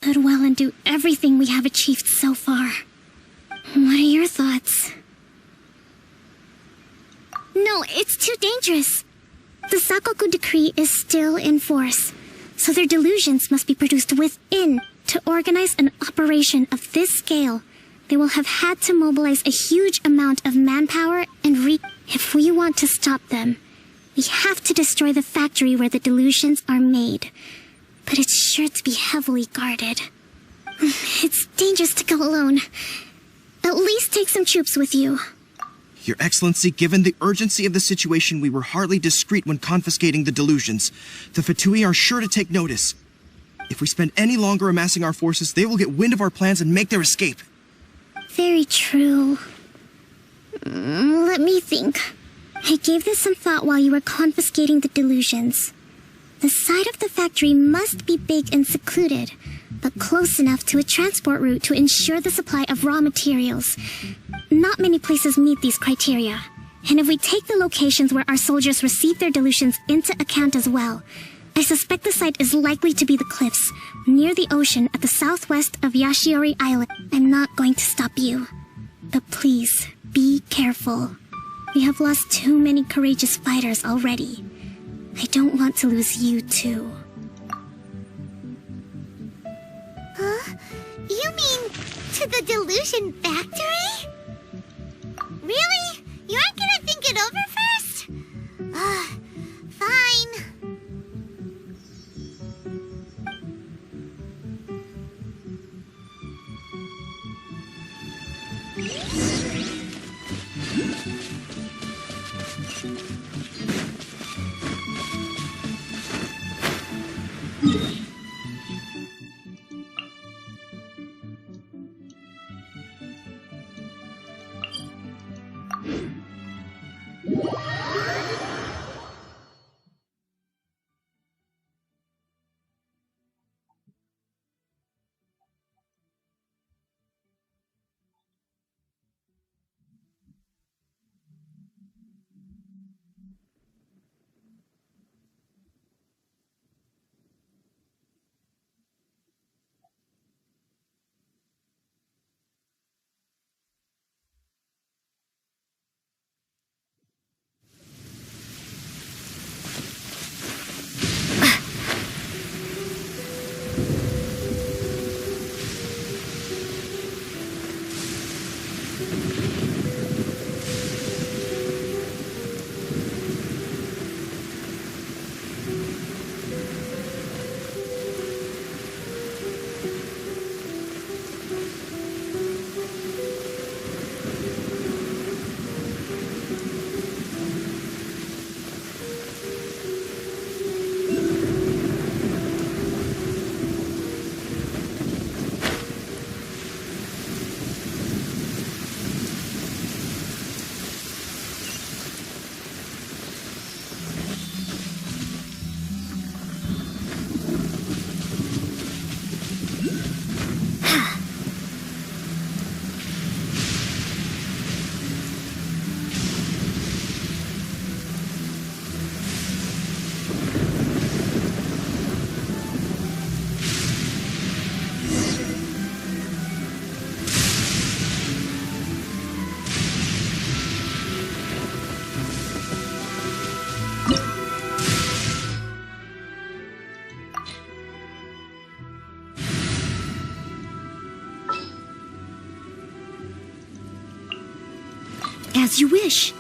could well undo everything we have achieved so far. What are your thoughts? No, it's too dangerous. The Sakoku decree is still in force, so their delusions must be produced within. To organize an operation of this scale, they will have had to mobilize a huge amount of manpower and If we want to stop them, we have to destroy the factory where the delusions are made. But it's sure to be heavily guarded. It's dangerous to go alone. At least take some troops with you. Your Excellency, given the urgency of the situation, we were hardly discreet when confiscating the delusions. The Fatui are sure to take notice. If we spend any longer amassing our forces, they will get wind of our plans and make their escape. Very true. Let me think. I gave this some thought while you were confiscating the delusions. The side of the factory must be big and secluded, but close enough to a transport route to ensure the supply of raw materials. Not many places meet these criteria, and if we take the locations where our soldiers receive their delusions into account as well, I suspect the site is likely to be the cliffs, near the ocean at the southwest of Yashiori Island. I'm not going to stop you, but please, be careful. We have lost too many courageous fighters already. I don't want to lose you too. Huh? You mean to the delusion factory? Really? You aren't gonna think it over first? Fine. As you wish.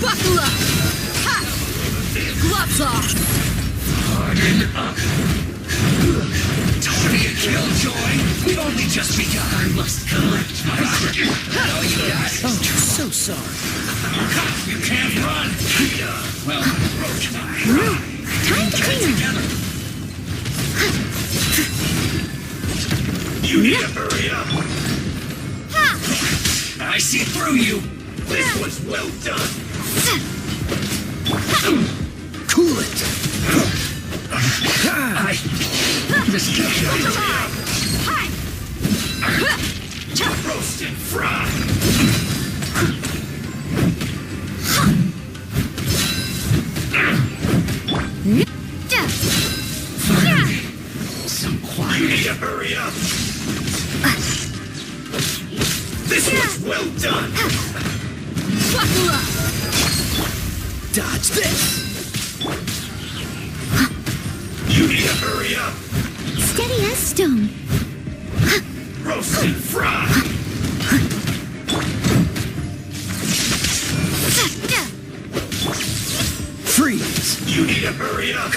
Buckle up! Ha! Gloves off! Harden up. Don't be a killjoy. We've only just begun. I must collect my cricket. All you got? Oh, so sorry. You can't run. Well, approach my Time to clean up. together. You need to hurry up. I see through you. This was well done. Cool it. I just can't roast and fry. Some quiet. You need to hurry up. This was well done. Buckle up! Dodge this. You need to hurry up. Steady as stone. Roast and fry. Freeze. You need to hurry up.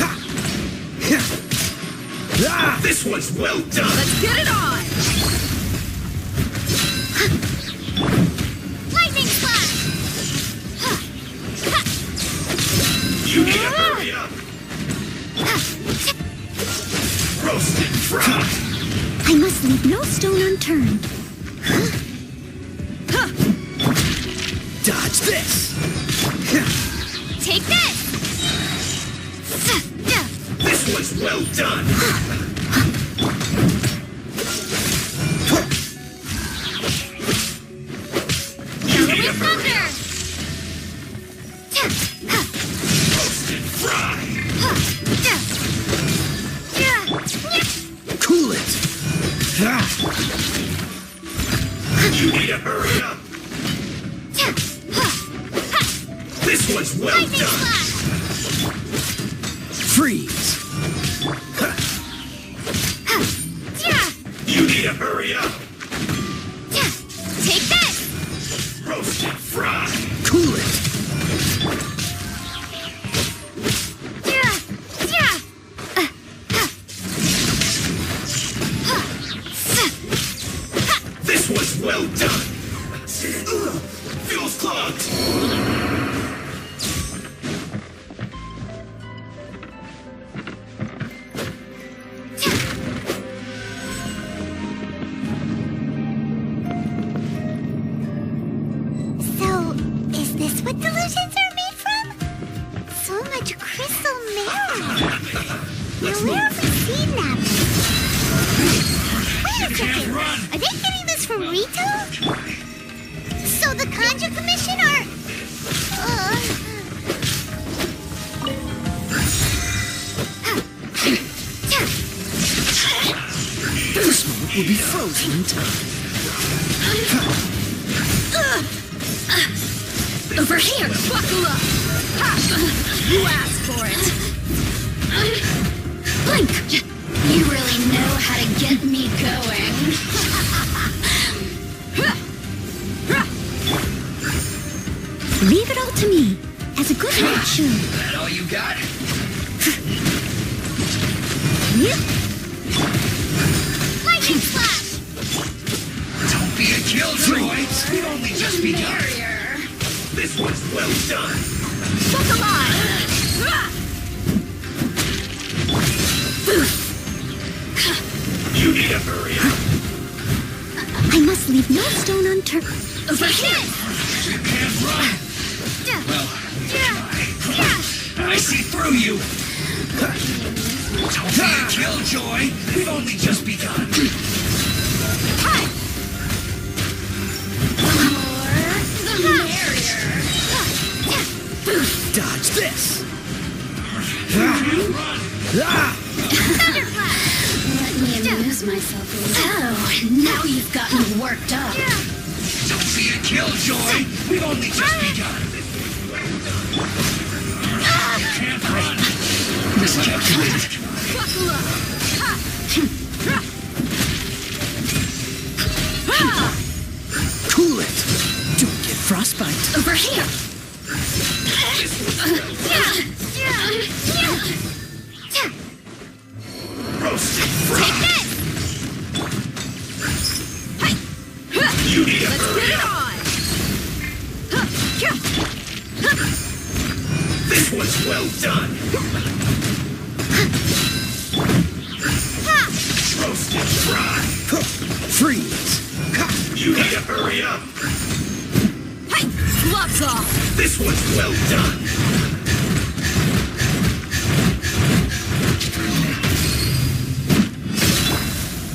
Ah! This was well done. Let's get it on! Lightning flash! You need to hurry up. Roast and fry. I must leave no stone unturned. Dodge this. Take this! This was well done. You need to hurry up. Roast and fry. Cool it. Ah! You need to hurry up. This was well Lightning done. flash! Freeze. You need to hurry up. Take this! Roast and fry. Cool it. This was well done. Fuel's clogged. So, is this what delusions are made from? So much crystal mirror. Now, where have we seen that? Wait a second. Run. Are they getting this from Rito? So the Kanji Commission are... This moment will be frozen in time. Over here! Buckle up! Ha! You asked for it! Blink! You really know how to get me going. Leave it all to me, as a good knight should. That all you got? Lightning flash! Don't be a killjoy. We've only just begun. This was well done. Buckle on! You need to hurry up. I must leave no stone unturned. Over here! You can't run. Well, I see through you. Don't be a killjoy. We've only just begun. Dodge this. Run. Ah! Let me amuse myself a little. So, now you've got me worked up. Don't be a killjoy. We've only just begun. You can't run. This can't Buckle up! frostbite. Over here. Roasted fry. Take this. You need a Let's put hurry it up. on. This was well done. Roasted fry. Freeze. You need to hurry up. Hey, gloves off. This was well done.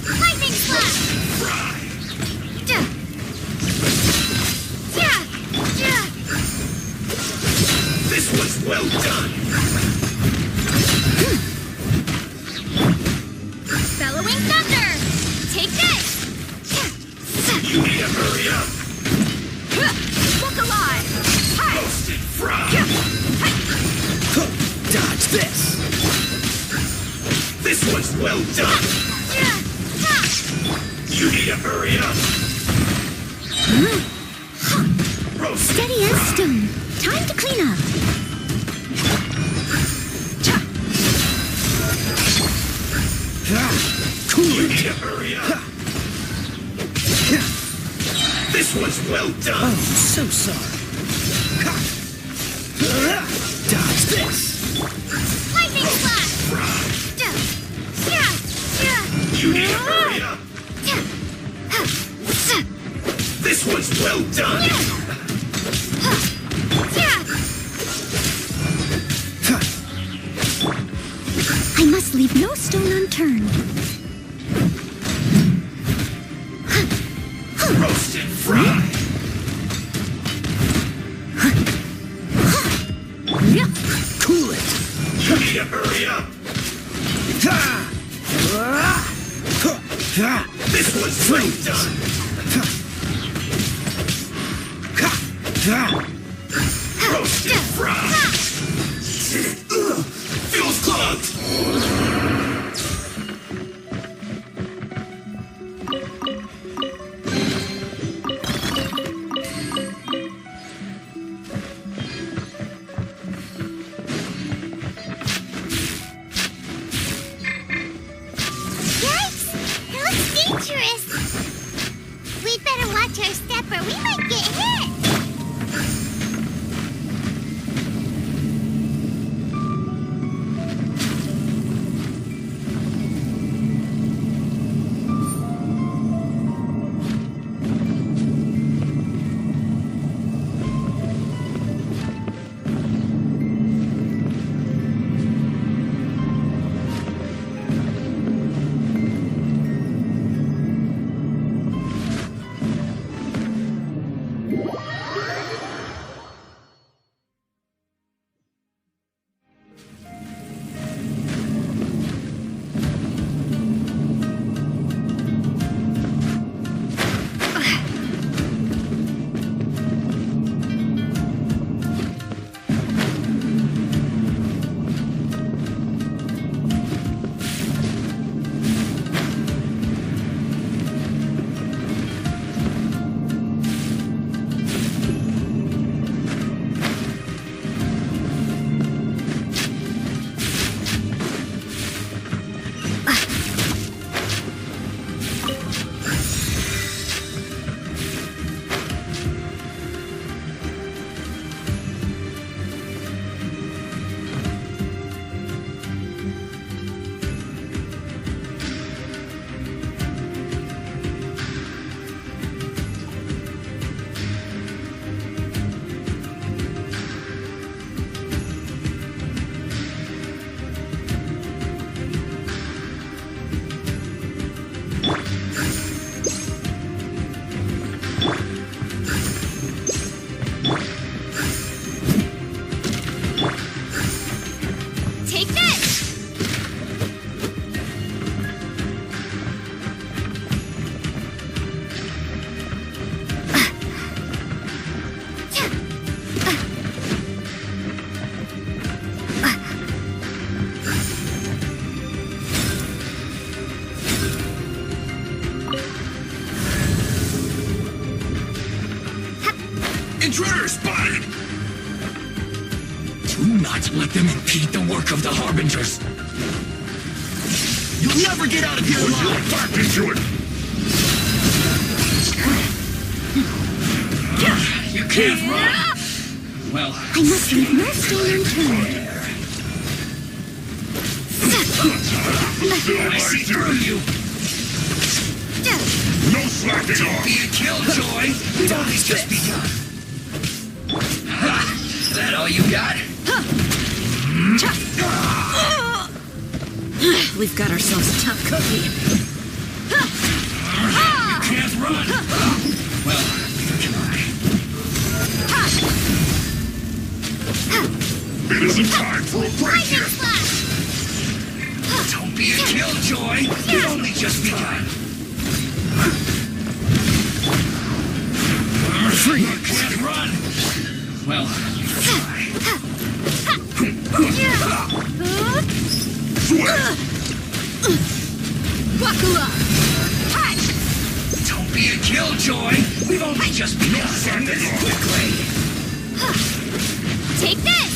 Lightning slap! Fry. This was well done. Bellowing thunder! Take this! You need to hurry up. Look alive. Roasted fry. Dodge this. This was well done. You need to hurry up. Roasted Steady as fry. stone. Time to clean up. Cool You it. need to hurry up. This was well Oh, done. so sorry. Dodge this. Lightning slap! Fry. You need to hurry up. This was well done. I must leave no stone unturned. Roasted fry. Cool it. You need to hurry up. This was well done. Roasted fry. Feels clogged. Yikes! It looks dangerous! We'd better watch our step or we might get hit! intruder spotted! Do not let them impede the work of the Harbingers. You'll never get out of here alive! Back into it! You can't run! Well, I must leave no stone unturned. I see through you! No slacking off! Don't be a killjoy! We've only just begun! Ha! Is that all you got? We've got ourselves a tough cookie. You can't run! Well, neither can I. It isn't time for a break yet! Don't be a killjoy! We've only just begun! You can't run! Well, neither can I. Buckle up! Don't be a killjoy! We've only just begun! Send this quickly! Take this!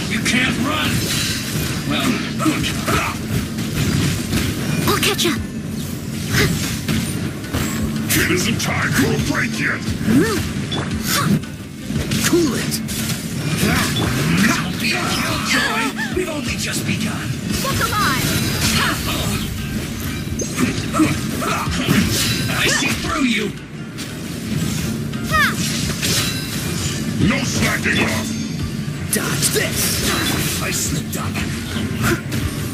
You can't run! Well, I'll catch up. it isn't time for a break yet! Cool it. Don't be a killjoy! We've only just begun! Look alive! I see through you! No slacking off! Dodge this. I slipped up.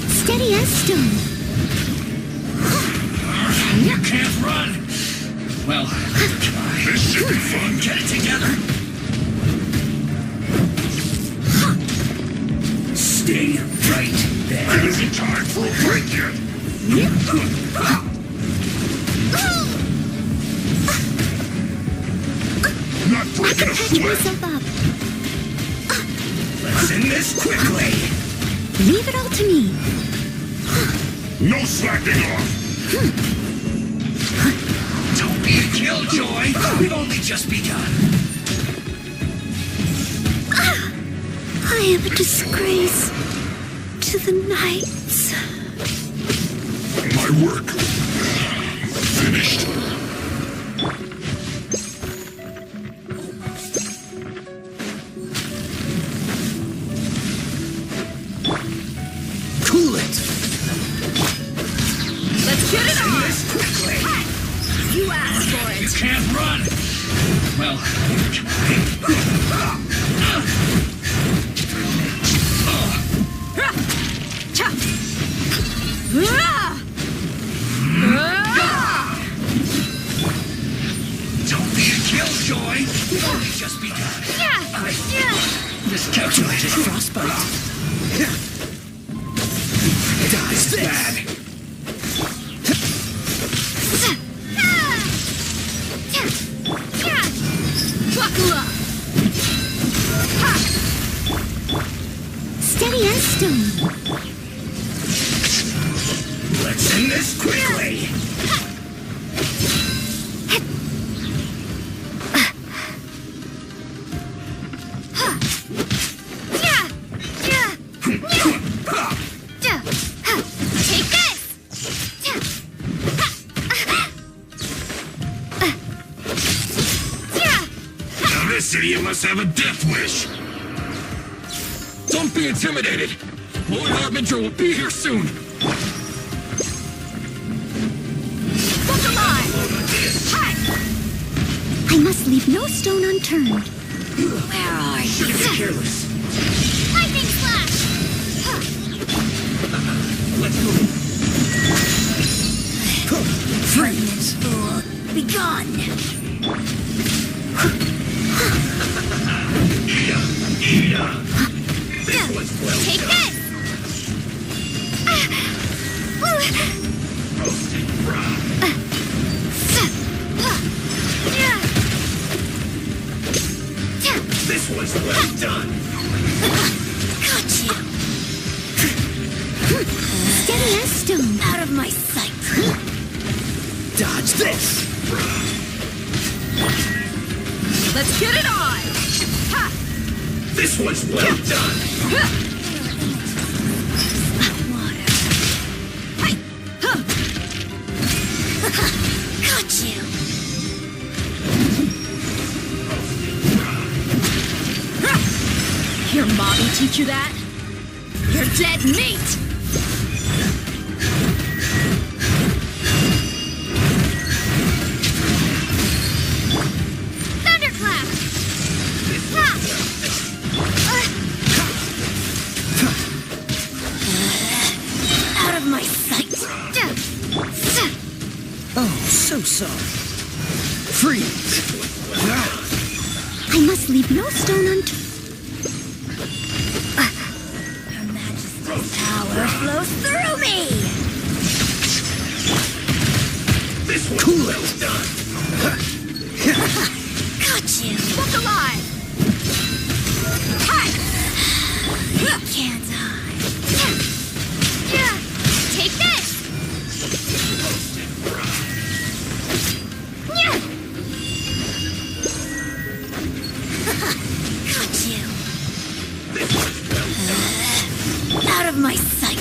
Steady as stone. You can't run! Well, this should be fun. Get it together! Stay right there. It isn't time for a break yet! Not breaking a Patch sweat! myself up. Let's end this quickly! Leave it all to me. No slacking off! Don't be a killjoy! We've only just begun! I am a disgrace to the knights. My work finished. Cool it. Let's get it on! This quickly! You asked for You it! can't run! Well, don't be a killjoy! We've only just begun! Miscalculated! Frostbite. Dodge this. Bad! Buckle up! Steady as stone. Let's end this quickly! Take this! Now this idiot must have a death wish! Don't be intimidated! Lord Harbinger will be here soon! Look alive! I must leave no stone unturned. Where are you? Shouldn't be careless. Lightning flash! Let's move. Freeze! Be gone! Take this! Roasted brown. This was well done. Gotcha! Steady as stone. Out of my sight! Dodge this. Let's get it on! Ha! This one's well done. Got you! Your mommy teach you that? You're dead meat! Thunderclap! Out of my sight! Oh, so sorry. Freeze. I must leave no stone unturned. Her Majesty's power flows through me! This one's well done. Got you! Look alive! Hi! Can't hide. Take this! Got you! Out of my sight!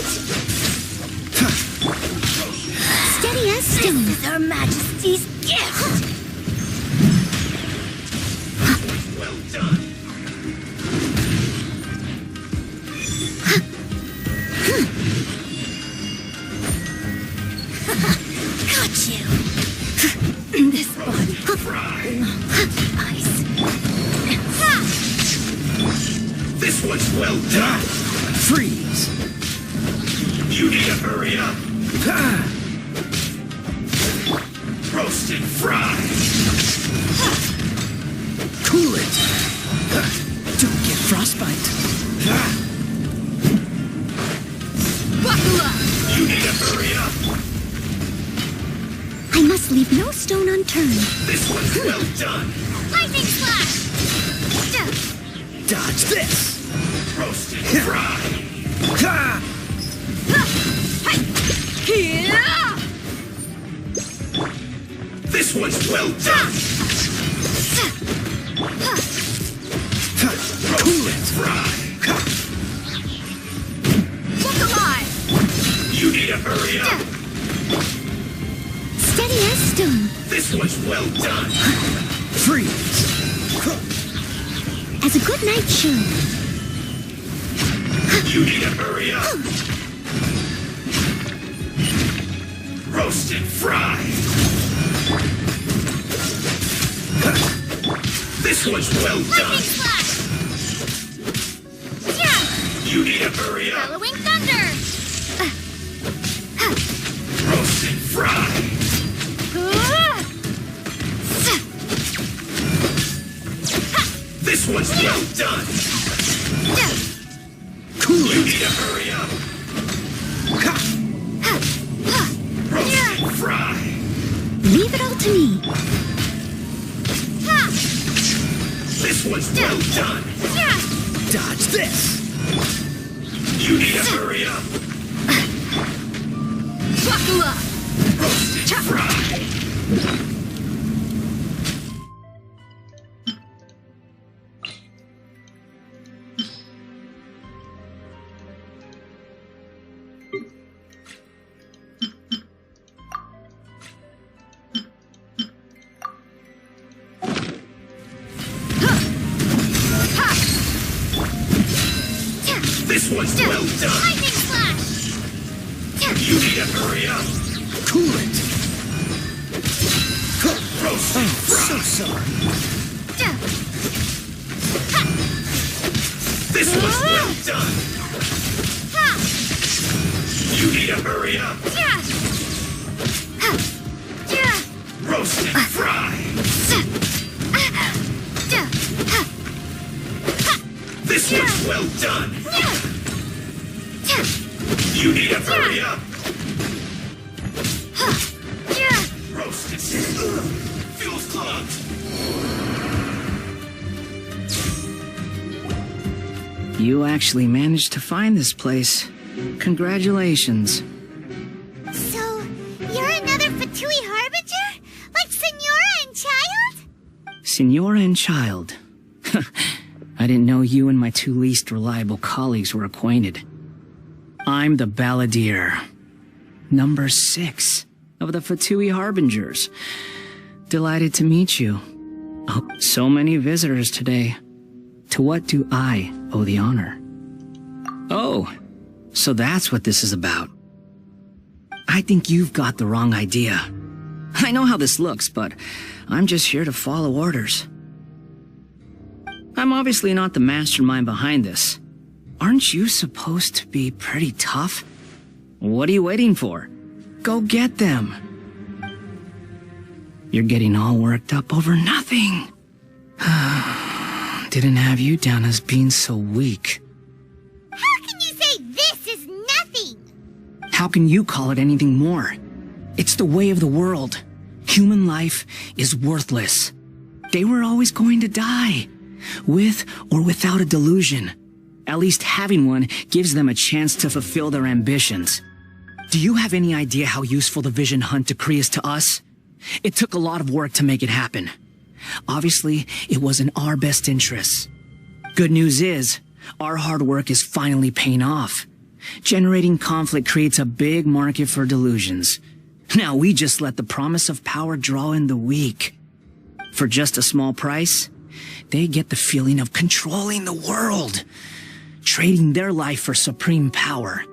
Steady as stone. This is Her Majesty's gift! Well done. Got you! This body ice. This one's well done. Freeze. You need to hurry up. Roast and fry. Cool it. Don't get frostbite. Buckle up! You need to hurry up. I must leave no stone unturned. This one's well done. Lightning slash! Dodge this. Roast and fry. Ha! This one's well done. Roast and fry. Look alive! You need to hurry up. Steady as stone. This one's well done. Freeze. As a good knight should. You need to hurry up. Roast and fry. This one's well Lightning done. slash! You need to hurry up. Bellowing thunder! Roast and fry. This one's well done. Cool You it. need to hurry up. Roast and fry. Leave it all to me. This one's well done. Dodge this. You need to hurry up. Buckle up! Roast and fry. This one's well done. Lightning slash! You need to hurry up. Cool it. Roast Oh, and so fry. sorry. This one's well done. You need to hurry up. Roast and fry. This one's well done. You need to hurry up. Roast and fuel's clogged. You actually managed to find this place. Congratulations. So, you're another Fatui Harbinger? Like Senora and Child? Signora and child. I didn't know you and my two least reliable colleagues were acquainted. I'm the Balladeer, number 6 of the Fatui Harbingers. Delighted to meet you. Oh, so many visitors today. To what do I owe the honor? Oh, so that's what this is about. I think you've got the wrong idea. I know how this looks, but I'm just here to follow orders. I'm obviously not the mastermind behind this. Aren't you supposed to be pretty tough? What are you waiting for? Go get them. You're getting all worked up over nothing. Didn't have you down as being so weak. How can you say this is nothing? How can you call it anything more? It's the way of the world. Human life is worthless. They were always going to die, with or without a delusion. At least having one gives them a chance to fulfill their ambitions. Do you have any idea how useful the Vision Hunt decree is to us? It took a lot of work to make it happen. Obviously, it was in our best interests. Good news is, our hard work is finally paying off. Generating conflict creates a big market for delusions. Now we just let the promise of power draw in the weak. For just a small price, they get the feeling of controlling the world, trading their life for supreme power.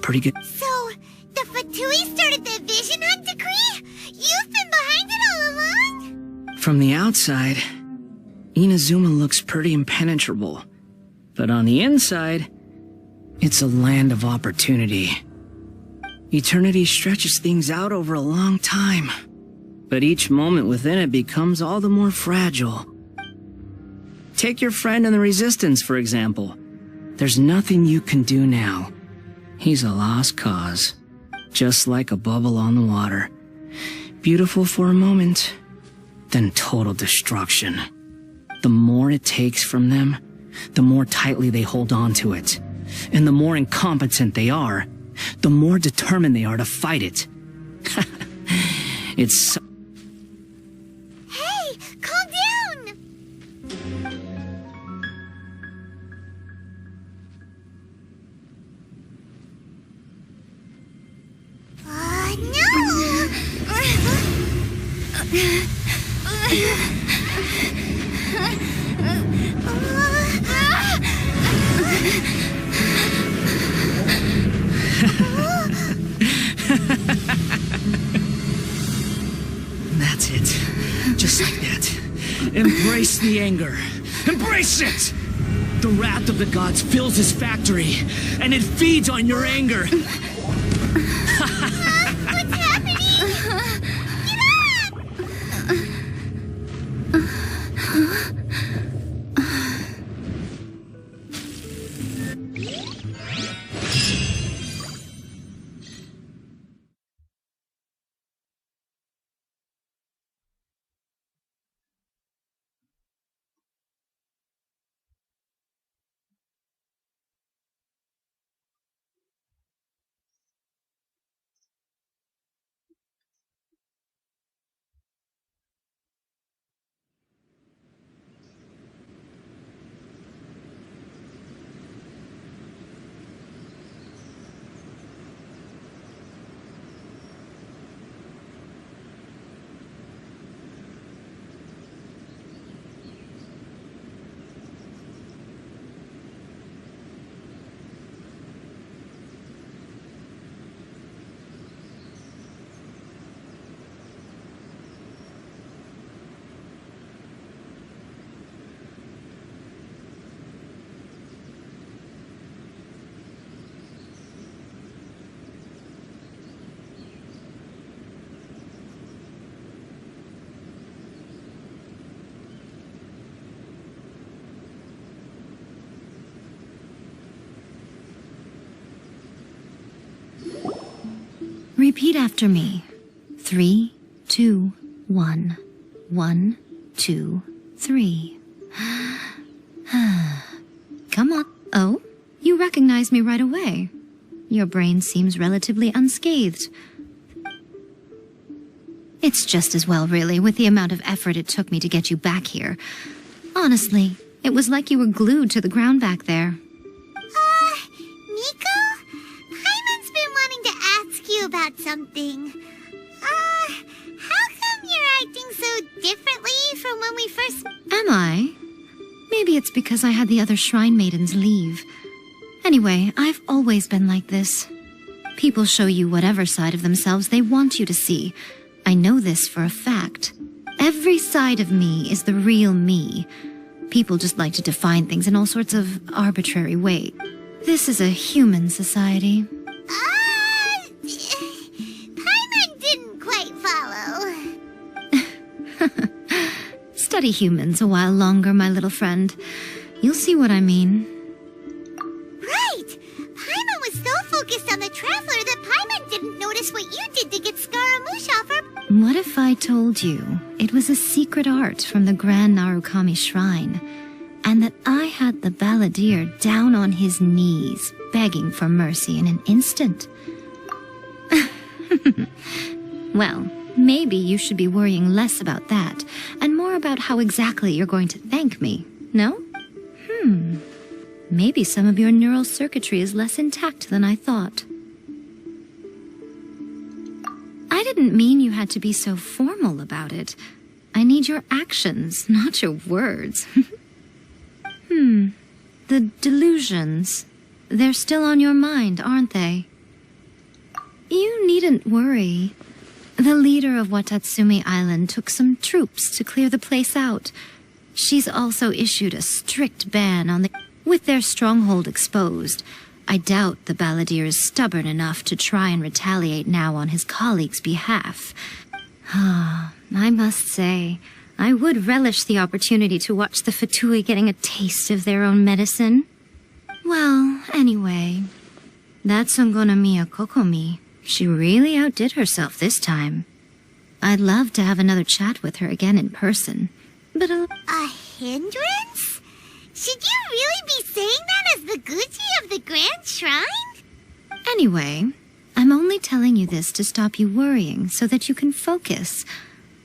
Pretty good. So, the Fatui started the Vision Hunt decree? You've been behind it all along? From the outside, Inazuma looks pretty impenetrable. But on the inside, it's a land of opportunity. Eternity stretches things out over a long time, but each moment within it becomes all the more fragile. Take your friend in the Resistance, for example. There's nothing you can do now. He's a lost cause, just like a bubble on the water. Beautiful for a moment, then total destruction. The more it takes from them, the more tightly they hold on to it. And the more incompetent they are, the more determined they are to fight it. It's so... Hey, calm down! That's it. Just like that. Embrace the anger. Embrace it! The wrath of the gods fills his factory, and it feeds on your anger. What's happening? Repeat after me. 3, 2, 1. 1, 2, 3. Come on. Oh, you recognize me right away. Your brain seems relatively unscathed. It's just as well, really, with the amount of effort it took me to get you back here. Honestly, it was like you were glued to the ground back there. Nico? Paimon's been wanting to ask you about something. How come you're acting so differently from when we first... Am I? Maybe it's because I had the other shrine maidens leave. Anyway, I've always been like this. People show you whatever side of themselves they want you to see. I know this for a fact. Every side of me is the real me. People just like to define things in all sorts of arbitrary ways. This is a human society. Paimon didn't quite follow. Study humans a while longer, my little friend. You'll see what I mean. Right! Paimon was so focused on the Traveler that Paimon didn't notice what you did to get Scaramouche off her... What if I told you it was a secret art from the Grand Narukami Shrine, and that I had the balladeer down on his knees, begging for mercy in an instant? Well, maybe you should be worrying less about that, and more about how exactly you're going to thank me, no? Maybe some of your neural circuitry is less intact than I thought. I didn't mean you had to be so formal about it. I need your actions, not your words. The delusions. They're still on your mind, aren't they? You needn't worry. The leader of Watatsumi Island took some troops to clear the place out. She's also issued a strict ban on the... With their stronghold exposed, I doubt the balladeer is stubborn enough to try and retaliate now on his colleague's behalf. I must say, I would relish the opportunity to watch the Fatui getting a taste of their own medicine. Well, anyway, that Songonamiya Kokomi, she really outdid herself this time. I'd love to have another chat with her again in person, but A hindrance? Should you really be saying that as the Gucci of the Grand Shrine? Anyway, I'm only telling you this to stop you worrying so that you can focus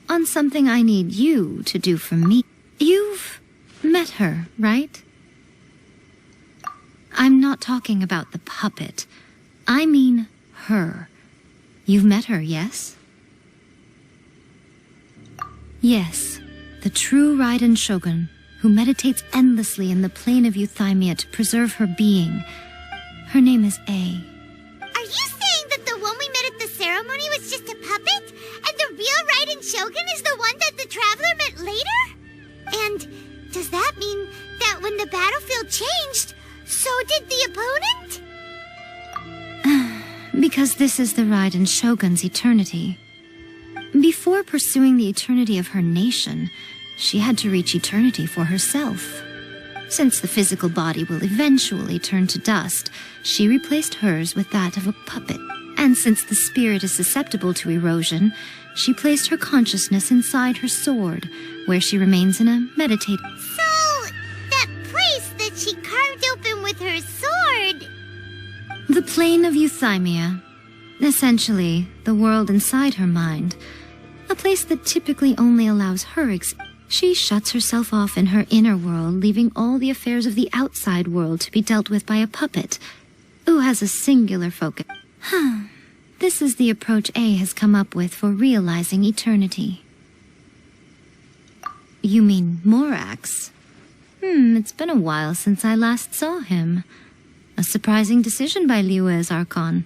on something I need you to do for me. You've met her, right? I'm not talking about the puppet. I mean her. You've met her, yes? Yes, the true Raiden Shogun, who meditates endlessly in the plane of Euthymia to preserve her being. Her name is A. Are you saying that the one we met at the ceremony was just a puppet? And the real Raiden Shogun is the one that the Traveler met later? And does that mean that when the battlefield changed, so did the opponent? Because this is the Raiden Shogun's eternity. Before pursuing the eternity of her nation, she had to reach eternity for herself. Since the physical body will eventually turn to dust, she replaced hers with that of a puppet. And since the spirit is susceptible to erosion, she placed her consciousness inside her sword, where she remains in a meditative... So, that place that she carved open with her sword... The plane of Euthymia. Essentially, the world inside her mind. A place that typically only allows her She shuts herself off in her inner world, leaving all the affairs of the outside world to be dealt with by a puppet, who has a singular focus. This is the approach A has come up with for realizing eternity. You mean Morax? It's been a while since I last saw him. A surprising decision by Liyue's Archon.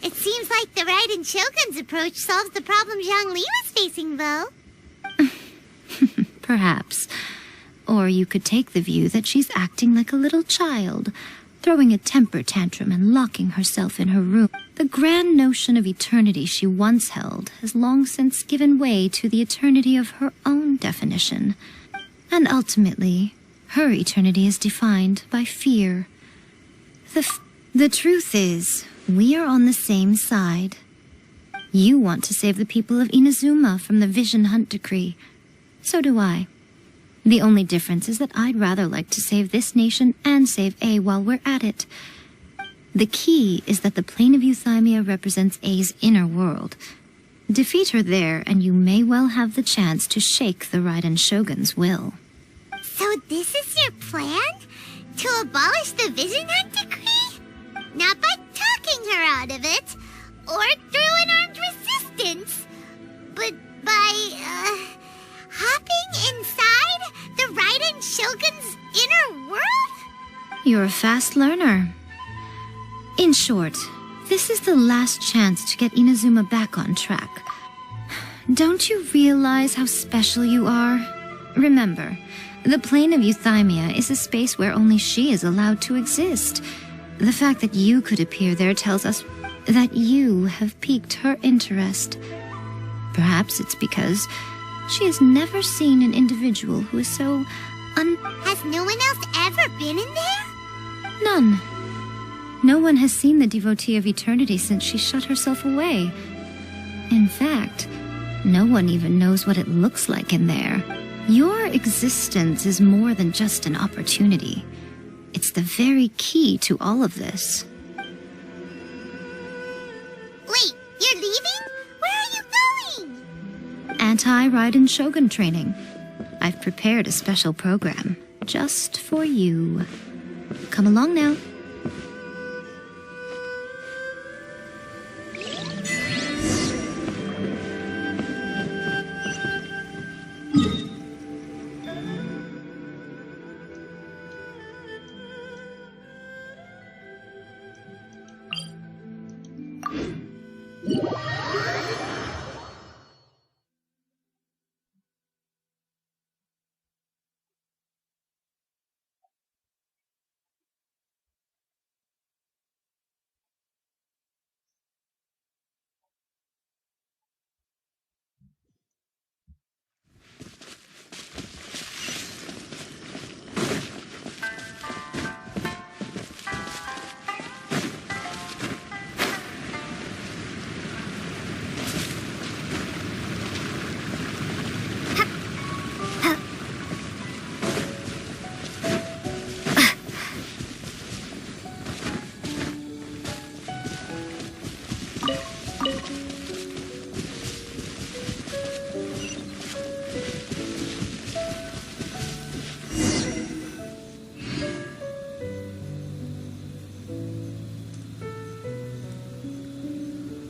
It seems like the Raiden Shogun's approach solves the problem Zhongli was facing, though. Perhaps. Or you could take the view that she's acting like a little child, throwing a temper tantrum and locking herself in her room. The grand notion of eternity she once held has long since given way to the eternity of her own definition. And ultimately, her eternity is defined by fear. The truth is, we are on the same side. You want to save the people of Inazuma from the Vision Hunt decree. So do I. The only difference is that I'd rather like to save this nation and save A while we're at it. The key is that the plane of Euthymia represents A's inner world. Defeat her there, and you may well have the chance to shake the Raiden Shogun's will. So this is your plan? To abolish the Vision Hunt decree? Not by talking her out of it, or through an armed resistance, but by, hopping inside the Raiden Shogun's inner world? You're a fast learner. In short, this is the last chance to get Inazuma back on track. Don't you realize how special you are? Remember, the plane of Euthymia is a space where only she is allowed to exist. The fact that you could appear there tells us that you have piqued her interest. Perhaps it's because she has never seen an individual who is so Has no one else ever been in there? None. No one has seen the devotee of eternity since she shut herself away. In fact, no one even knows what it looks like in there. Your existence is more than just an opportunity. It's the very key to all of this. Wait, you're leaving? Where are you going? Anti-Raiden Shogun training. I've prepared a special program just for you. Come along now.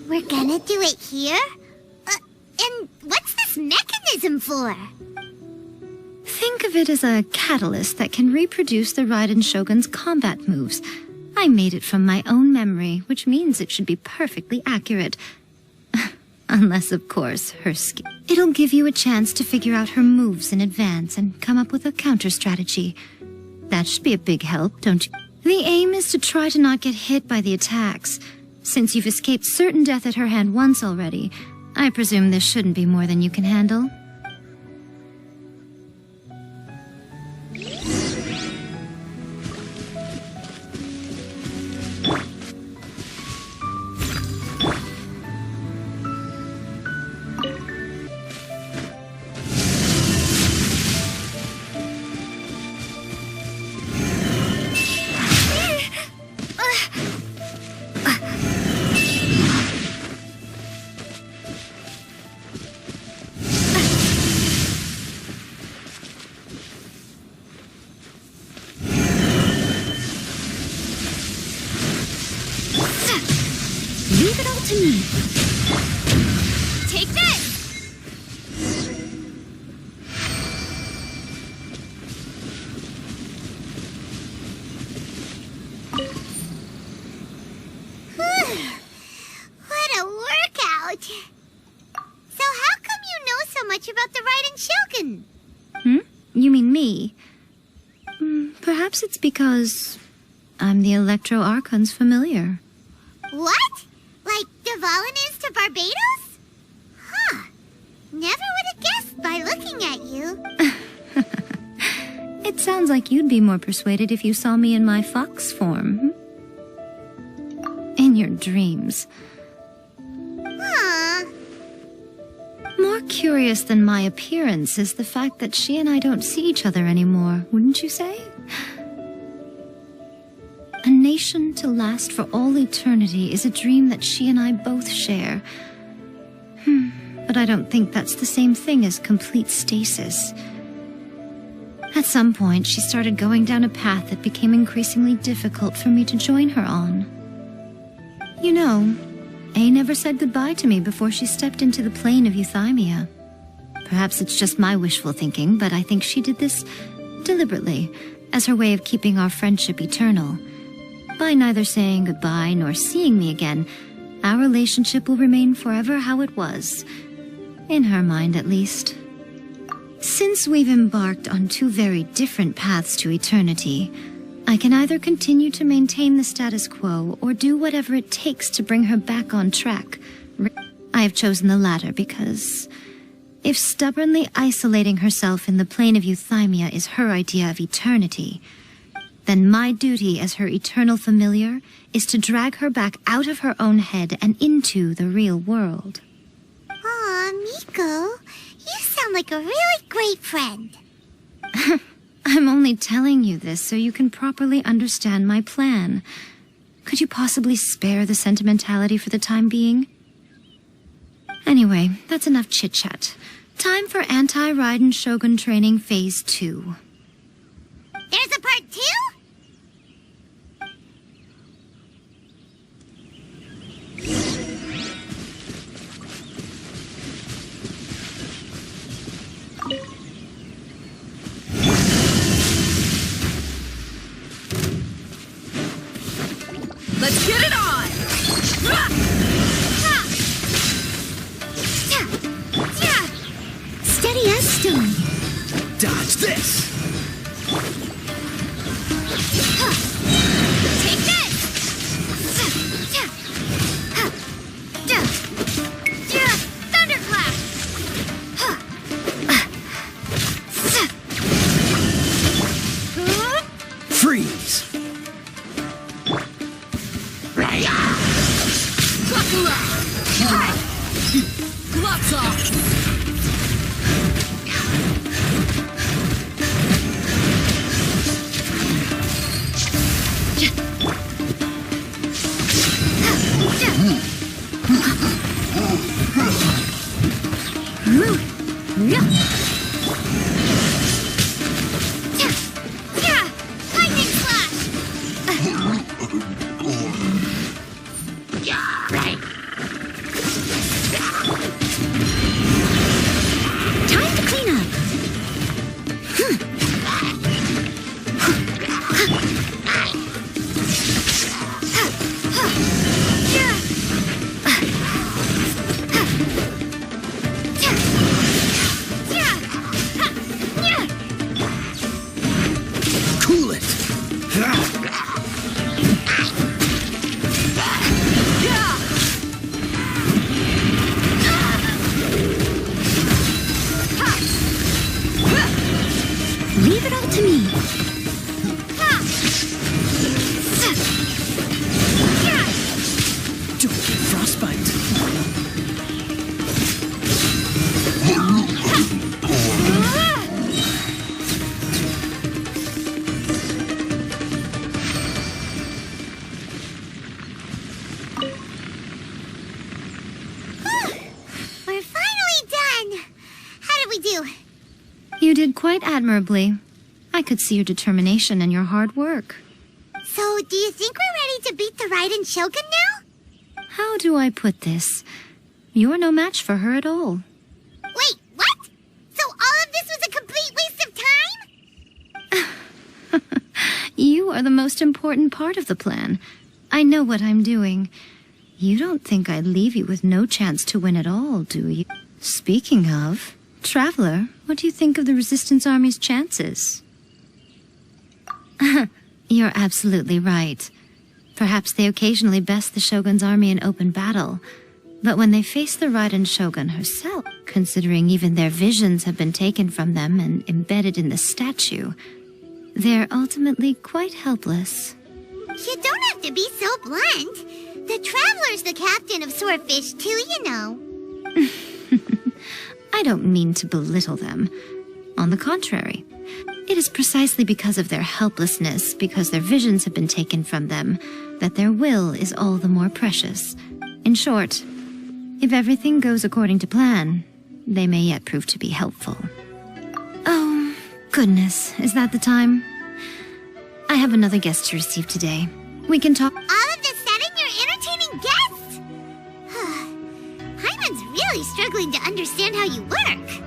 We're gonna do it here? And what's this mechanism for? Think of it as a catalyst that can reproduce the Raiden Shogun's combat moves. I made it from my own memory, which means it should be perfectly accurate. Unless, of course, her skill. It'll give you a chance to figure out her moves in advance and come up with a counter strategy. That should be a big help, don't you? The aim is to try to not get hit by the attacks. Since you've escaped certain death at her hand once already, I presume this shouldn't be more than you can handle. Leave it all to me. Take this! What a workout! So how come you know so much about the Raiden Shogun? You mean me? Perhaps it's because I'm the Electro Archon's familiar. What? Like Dvalin is to Barbados? Huh. Never would have guessed by looking at you. It sounds like you'd be more persuaded if you saw me in my fox form. In your dreams. Aw. More curious than my appearance is the fact that she and I don't see each other anymore, wouldn't you say? A nation to last for all eternity is a dream that she and I both share. but I don't think that's the same thing as complete stasis. At some point, she started going down a path that became increasingly difficult for me to join her on. You know, A never said goodbye to me before she stepped into the plane of euthymia. Perhaps it's just my wishful thinking, but I think she did this deliberately, as her way of keeping our friendship eternal. By neither saying goodbye nor seeing me again, our relationship will remain forever how it was. In her mind, at least. Since we've embarked on two very different paths to eternity, I can either continue to maintain the status quo or do whatever it takes to bring her back on track. I have chosen the latter because if stubbornly isolating herself in the plane of euthymia is her idea of eternity, then my duty as her eternal familiar is to drag her back out of her own head and into the real world. Aw, Miko, you sound like a really great friend. I'm only telling you this so you can properly understand my plan. Could you possibly spare the sentimentality for the time being? Anyway, that's enough chit-chat. Time for Anti-Raiden Shogun Training Phase 2. There's a part 2? Let's get it on! Steady as stone. Dodge this! Take this! Thunderclap! Freeze! Gloves off! Lightning flash! Time to clean up. Cool it! Leave it all to me. Don't get frostbite. We're finally done! How did we do? You did quite admirably. I could see your determination and your hard work. So, do you think we're ready to beat the Raiden Shogun now? How do I put this? You're no match for her at all. Wait, what? So all of this was a complete waste of time? You are the most important part of the plan. I know what I'm doing. You don't think I'd leave you with no chance to win at all, do you? Speaking of, Traveler, what do you think of the Resistance Army's chances? You're absolutely right. Perhaps they occasionally best the Shogun's army in open battle, but when they face the Raiden Shogun herself, considering even their visions have been taken from them and embedded in the statue, they're ultimately quite helpless. You don't have to be so blunt. The Traveler's the captain of Swordfish too, you know. I don't mean to belittle them. On the contrary, it is precisely because of their helplessness, because their visions have been taken from them, that their will is all the more precious. In short, If everything goes according to plan, they may yet prove to be helpful. Oh, goodness, is that the time? I have another guest to receive today. We can talk— All of a sudden, you're entertaining guests? Paimon's really struggling to understand how you work.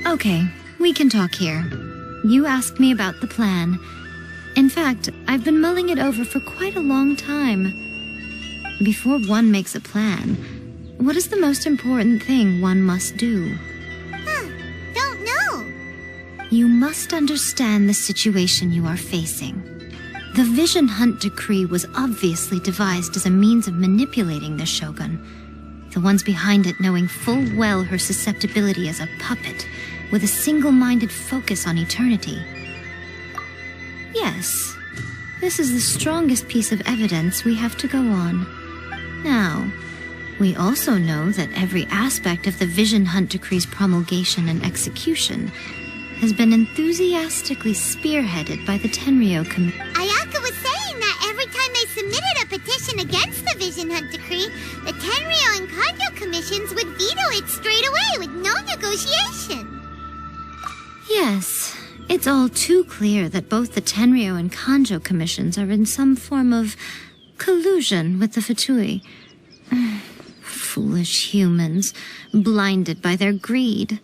Okay, we can talk here. You asked me about the plan. In fact, I've been mulling it over for quite a long time. Before one makes a plan, what is the most important thing one must do? Don't know. You must understand the situation you are facing. The Vision Hunt Decree was obviously devised as a means of manipulating the Shogun, the ones behind it knowing full well her susceptibility as a puppet, with a single-minded focus on eternity. Yes, this is the strongest piece of evidence we have to go on. Now, we also know that every aspect of the Vision Hunt Decree's promulgation and execution has been enthusiastically spearheaded by the Tenryou Committee. Ayaka was saying that every time they submitted a petition against the Vision Hunt Decree, the Tenryou and Kanjo commissions would veto it straight away with no negotiation. Yes, it's all too clear that both the Tenryou and Kanjo commissions are in some form of collusion with the Fatui. Foolish humans, blinded by their greed.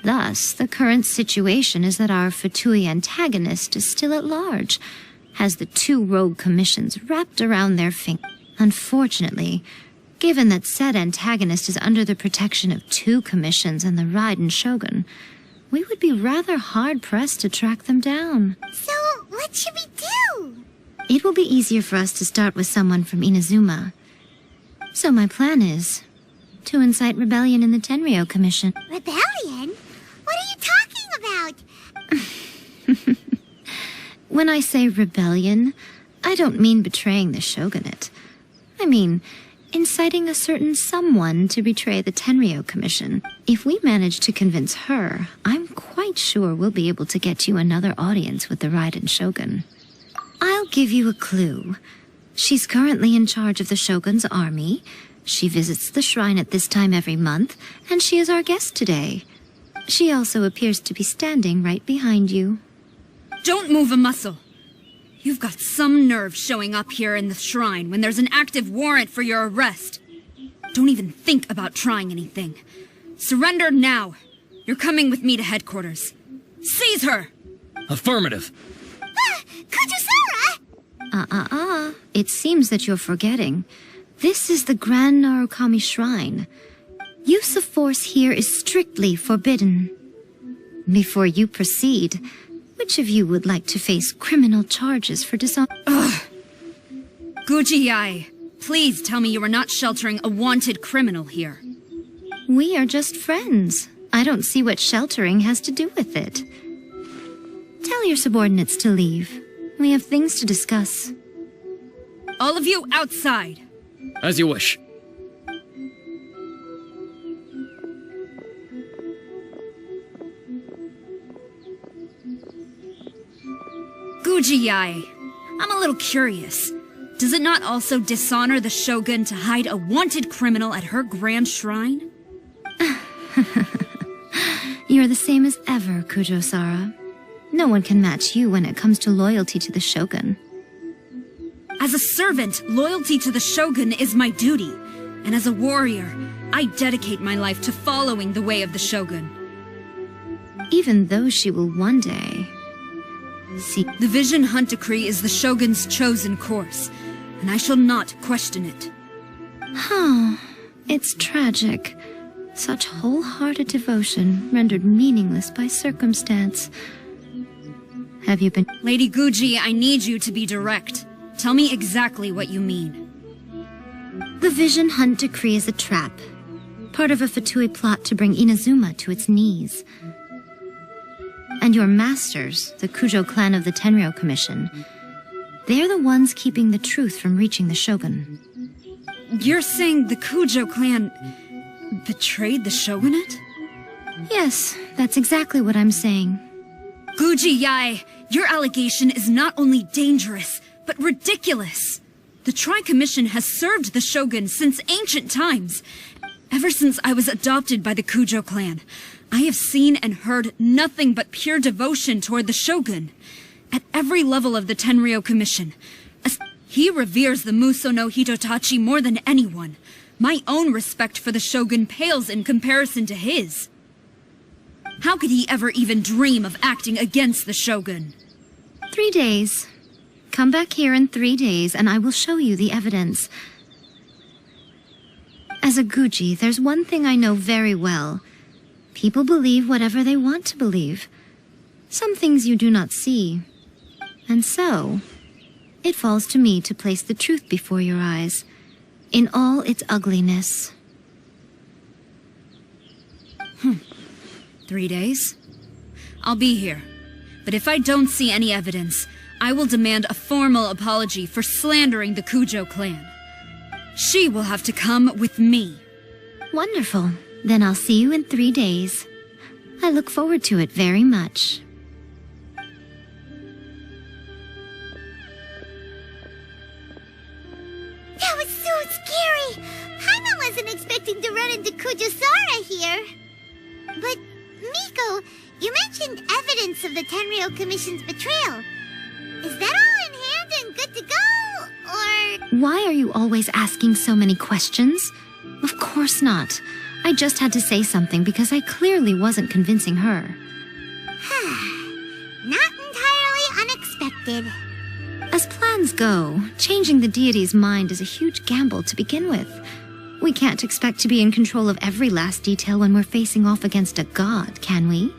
Thus, the current situation is that our Fatui antagonist is still at large, has the two rogue commissions wrapped around their finger. Unfortunately, given that said antagonist is under the protection of two commissions and the Raiden Shogun, we would be rather hard-pressed to track them down. So, what should we do? It will be easier for us to start with someone from Inazuma. So my plan is to incite rebellion in the Tenryou Commission. Rebellion? What are you talking about? When I say rebellion, I don't mean betraying the shogunate. I mean inciting a certain someone to betray the Tenryou Commission. If we manage to convince her, I'm quite sure we'll be able to get you another audience with the Raiden Shogun. I'll give you a clue. She's currently in charge of the Shogun's army. She visits the shrine at this time every month, and she is our guest today. She also appears to be standing right behind you. Don't move a muscle. You've got some nerve showing up here in the shrine when there's an active warrant for your arrest. Don't even think about trying anything. Surrender now. You're coming with me to headquarters. Seize her! Affirmative. Kujusara! It seems that you're forgetting. This is the Grand Narukami Shrine. Use of force here is strictly forbidden. Before you proceed, which of you would like to face criminal charges for dishonor? Guji-ai, please tell me you are not sheltering a wanted criminal here. We are just friends. I don't see what sheltering has to do with it. Tell your subordinates to leave. We have things to discuss. All of you outside. As you wish. Guji-ai, I'm a little curious. Does it not also dishonor the Shogun to hide a wanted criminal at her grand shrine? You're the same as ever, Kujo-Sara. No one can match you when it comes to loyalty to the Shogun. As a servant, loyalty to the Shogun is my duty. And as a warrior, I dedicate my life to following the way of the Shogun. Even though she will one day... see... The Vision Hunt Decree is the Shogun's chosen course, and I shall not question it. It's tragic. Such wholehearted devotion rendered meaningless by circumstance. Have you been... Lady Guji, I need you to be direct. Tell me exactly what you mean. The Vision Hunt Decree is a trap. Part of a Fatui plot to bring Inazuma to its knees. And your masters, the Kujo clan of the Tenryou Commission, they're the ones keeping the truth from reaching the Shogun. You're saying the Kujo clan betrayed the Shogunate? Yes, that's exactly what I'm saying. Guji Yae, your allegation is not only dangerous, but ridiculous. The Tri-Commission has served the Shogun since ancient times. Ever since I was adopted by the Kujo clan, I have seen and heard nothing but pure devotion toward the Shogun. At every level of the Tenryou Commission, he reveres the Muso no Hitotachi more than anyone. My own respect for the Shogun pales in comparison to his. How could he ever even dream of acting against the Shogun? 3 days. Come back here in 3 days and I will show you the evidence. As a Guji, there's one thing I know very well. People believe whatever they want to believe. Some things you do not see. And so, it falls to me to place the truth before your eyes, in all its ugliness. 3 days? I'll be here. But if I don't see any evidence, I will demand a formal apology for slandering the Kujo clan. She will have to come with me. Wonderful. Then I'll see you in 3 days. I look forward to it very much. That was so scary! Paimon wasn't expecting to run into Kujo-Sara here. But, Miko, you mentioned evidence of the Tenryou Commission's betrayal. Is that all in hand and good to go, or...? Why are you always asking so many questions? Of course not. I just had to say something because I clearly wasn't convincing her. Not entirely unexpected. As plans go, changing the deity's mind is a huge gamble to begin with. We can't expect to be in control of every last detail when we're facing off against a god, can we?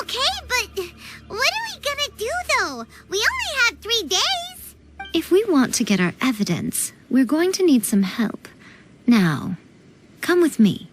Okay, but what are we gonna do, though? We only have 3 days. If we want to get our evidence, we're going to need some help. Now, come with me.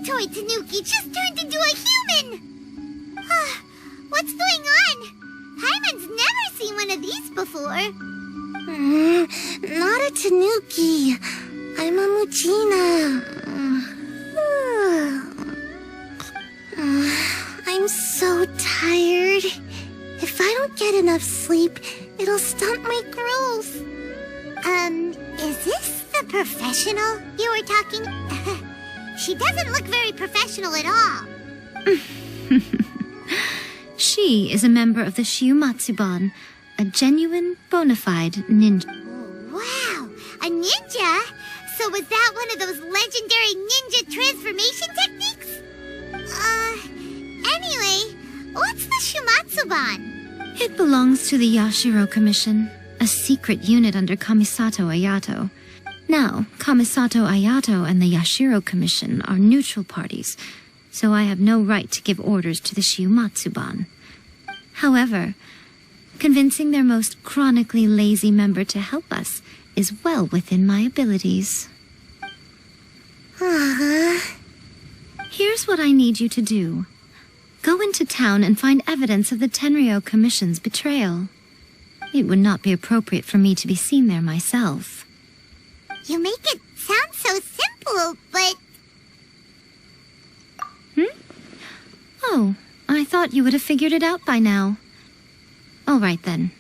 Toy Tanuki just turned into a human! What's going on? Paimon's never seen one of these before. Not a Tanuki. I'm a Muchina. I'm so tired. If I don't get enough sleep, it'll stunt my growth. Is this the professional you were talking? She doesn't look very professional at all. She is a member of the Shiumatsuban, a genuine, bona fide ninja. Wow, a ninja? So was that one of those legendary ninja transformation techniques? Anyway, what's the Shiumatsuban? It belongs to the Yashiro Commission, a secret unit under Kamisato Ayato. Now, Kamisato Ayato and the Yashiro Commission are neutral parties, so I have no right to give orders to the Shiumatsuban. However, convincing their most chronically lazy member to help us is well within my abilities. Here's what I need you to do. Go into town and find evidence of the Tenryou Commission's betrayal. It would not be appropriate for me to be seen there myself. You make it sound so simple, but... Oh, I thought you would have figured it out by now. All right then.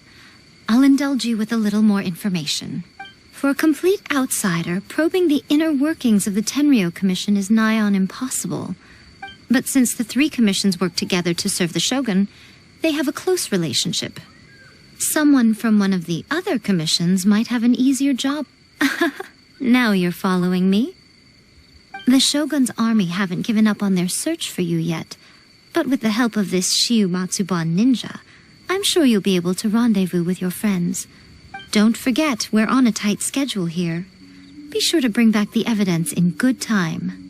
I'll indulge you with a little more information. For a complete outsider, probing the inner workings of the Tenryou Commission is nigh on impossible. But since the three commissions work together to serve the Shogun, they have a close relationship. Someone from one of the other commissions might have an easier job. Now you're following me. The Shogun's army haven't given up on their search for you yet, but with the help of this Shiumatsuban ninja, I'm sure you'll be able to rendezvous with your friends. Don't forget, we're on a tight schedule here. Be sure to bring back the evidence in good time.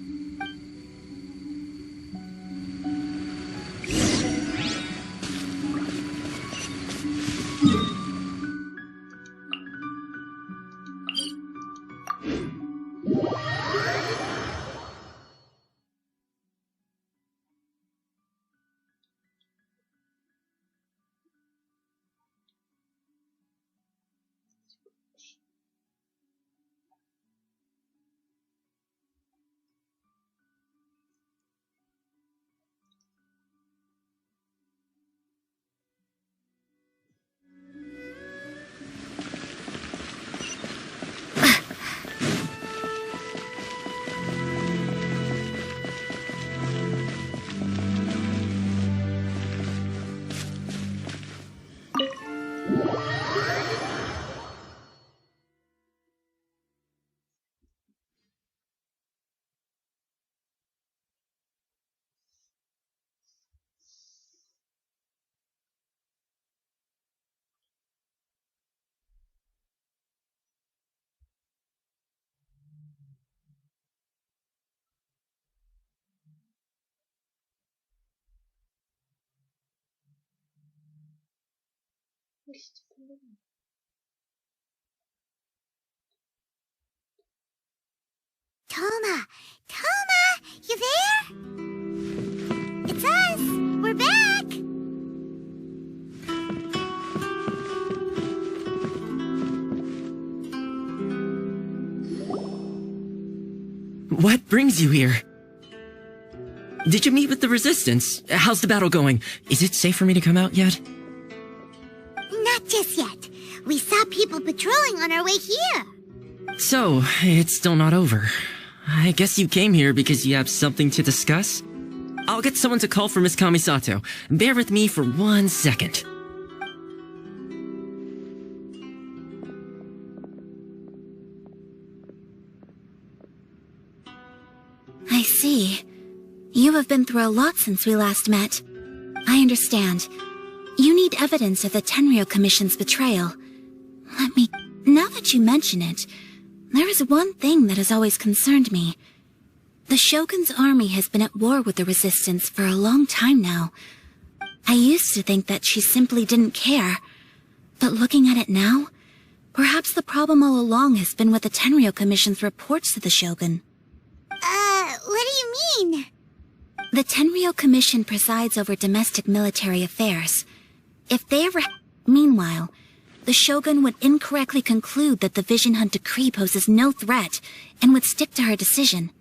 Toma! Toma! You there? It's us! We're back! What brings you here? Did you meet with the Resistance? How's the battle going? Is it safe for me to come out yet? Not just yet. We saw people patrolling on our way here. So, it's still not over. I guess you came here because you have something to discuss? I'll get someone to call for Miss Kamisato. Bear with me for 1 second. I see. You have been through a lot since we last met. I understand. You need evidence of the Tenryou Commission's betrayal. Now that you mention it, there is one thing that has always concerned me. The Shogun's army has been at war with the Resistance for a long time now. I used to think that she simply didn't care. But looking at it now, perhaps the problem all along has been with the Tenryou Commission's reports to the Shogun. What do you mean? The Tenryou Commission presides over domestic military affairs. If they ever... Meanwhile, the Shogun would incorrectly conclude that the Vision Hunt decree poses no threat and would stick to her decision.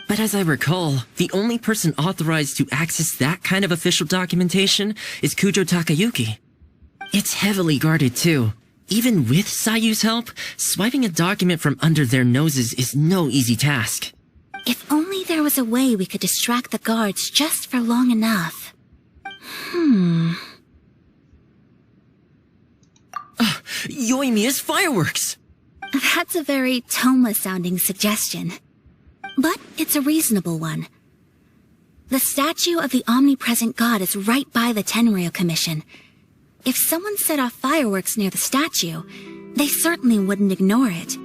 But as I recall, the only person authorized to access that kind of official documentation is Kujo Takayuki. It's heavily guarded too. Even with Sayu's help, swiping a document from under their noses is no easy task. If only there was a way we could distract the guards just for long enough. Yoimiya's fireworks! That's a very Toma-sounding suggestion. But it's a reasonable one. The statue of the omnipresent god is right by the Tenryou Commission. If someone set off fireworks near the statue, they certainly wouldn't ignore it.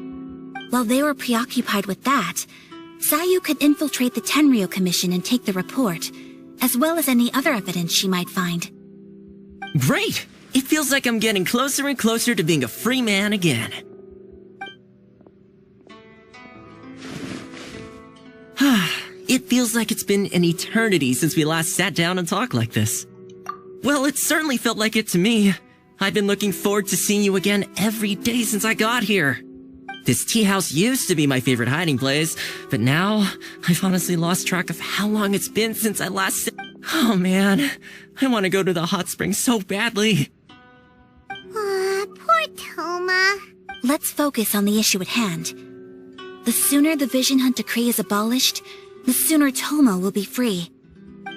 While they were preoccupied with that, Sayu could infiltrate the Tenryou Commission and take the report, as well as any other evidence she might find. Great! It feels like I'm getting closer and closer to being a free man again. It feels like it's been an eternity since we last sat down and talked like this. Well, it certainly felt like it to me. I've been looking forward to seeing you again every day since I got here. This tea house used to be my favorite hiding place, but now I've honestly lost track of how long it's been since I last Oh man, I want to go to the hot spring so badly. Poor Toma. Let's focus on the issue at hand. The sooner the Vision Hunt decree is abolished, the sooner Toma will be free.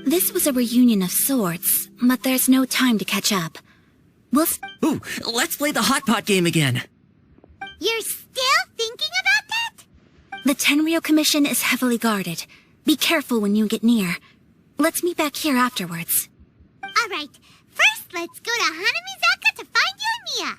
This was a reunion of sorts, but there's no time to catch up. Ooh, let's play the hot pot game again. You're still thinking about that? The Tenryou Commission is heavily guarded. Be careful when you get near. Let's meet back here afterwards. Alright, first let's go to Hanamizaka to find Yoimiya.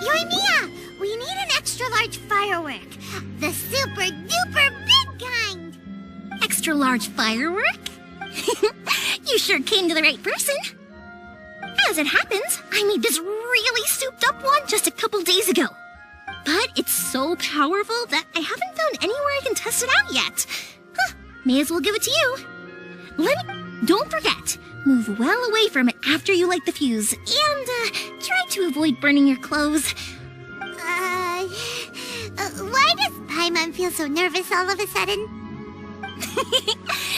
Yoimiya, we need an extra-large firework. The super-duper big kind. Extra-large firework? You sure came to the right person. As it happens, I made this really souped-up one just a couple days ago. But it's so powerful that I haven't found anywhere I can test it out yet. May as well give it to you. Don't forget, move well away from it after you light the fuse, and try to avoid burning your clothes. Why does Paimon feel so nervous all of a sudden?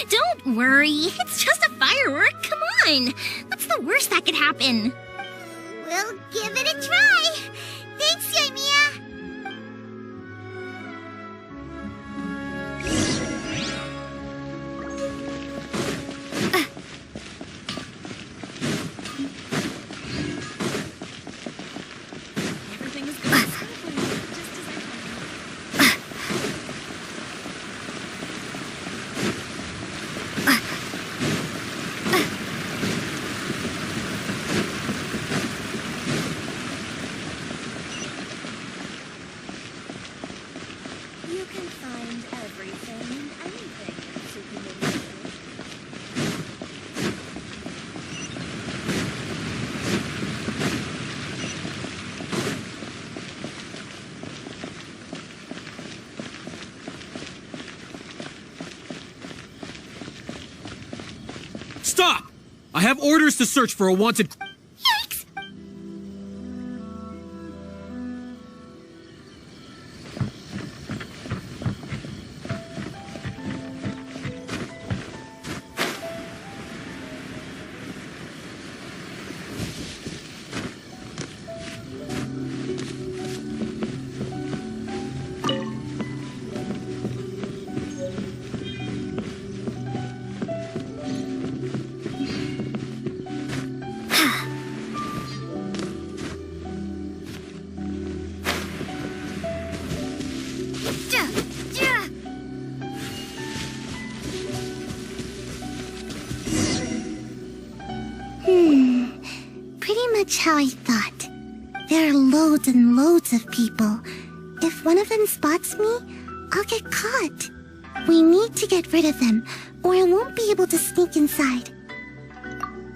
Don't worry, it's just a firework, come on. What's the worst that could happen? We'll give it a try. Thanks, Yoimiya. Stop! I have orders to search for a wanted... Yikes! Pretty much how I thought. There are loads and loads of people. If one of them spots me, I'll get caught. We need to get rid of them, or I won't be able to sneak inside.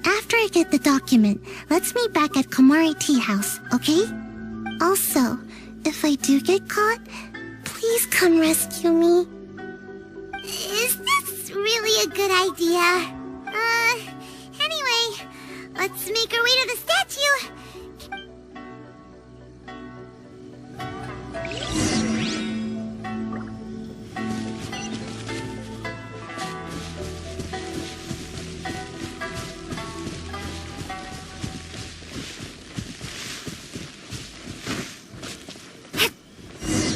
After I get the document, let's meet back at Komari Tea House, okay? Also, if I do get caught, please come rescue me. Is this really a good idea? Anyway, let's make our way to the statue.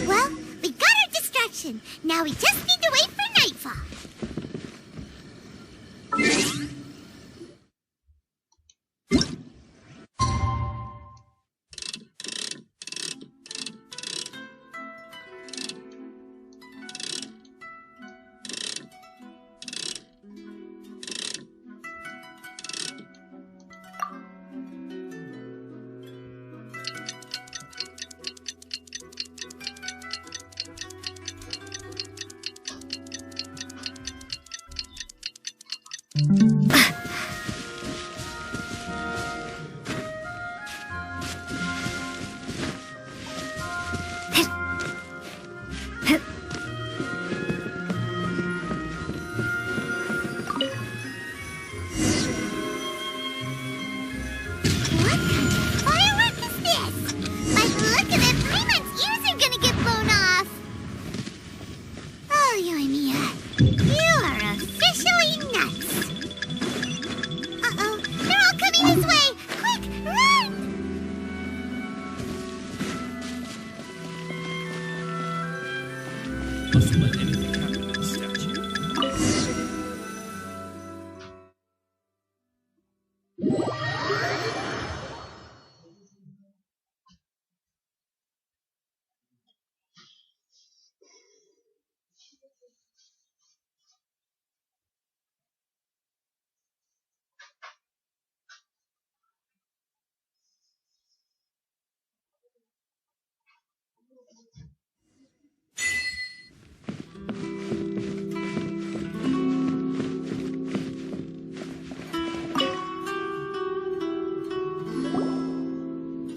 Well, we got our distraction. Now we just need to wait for nightfall.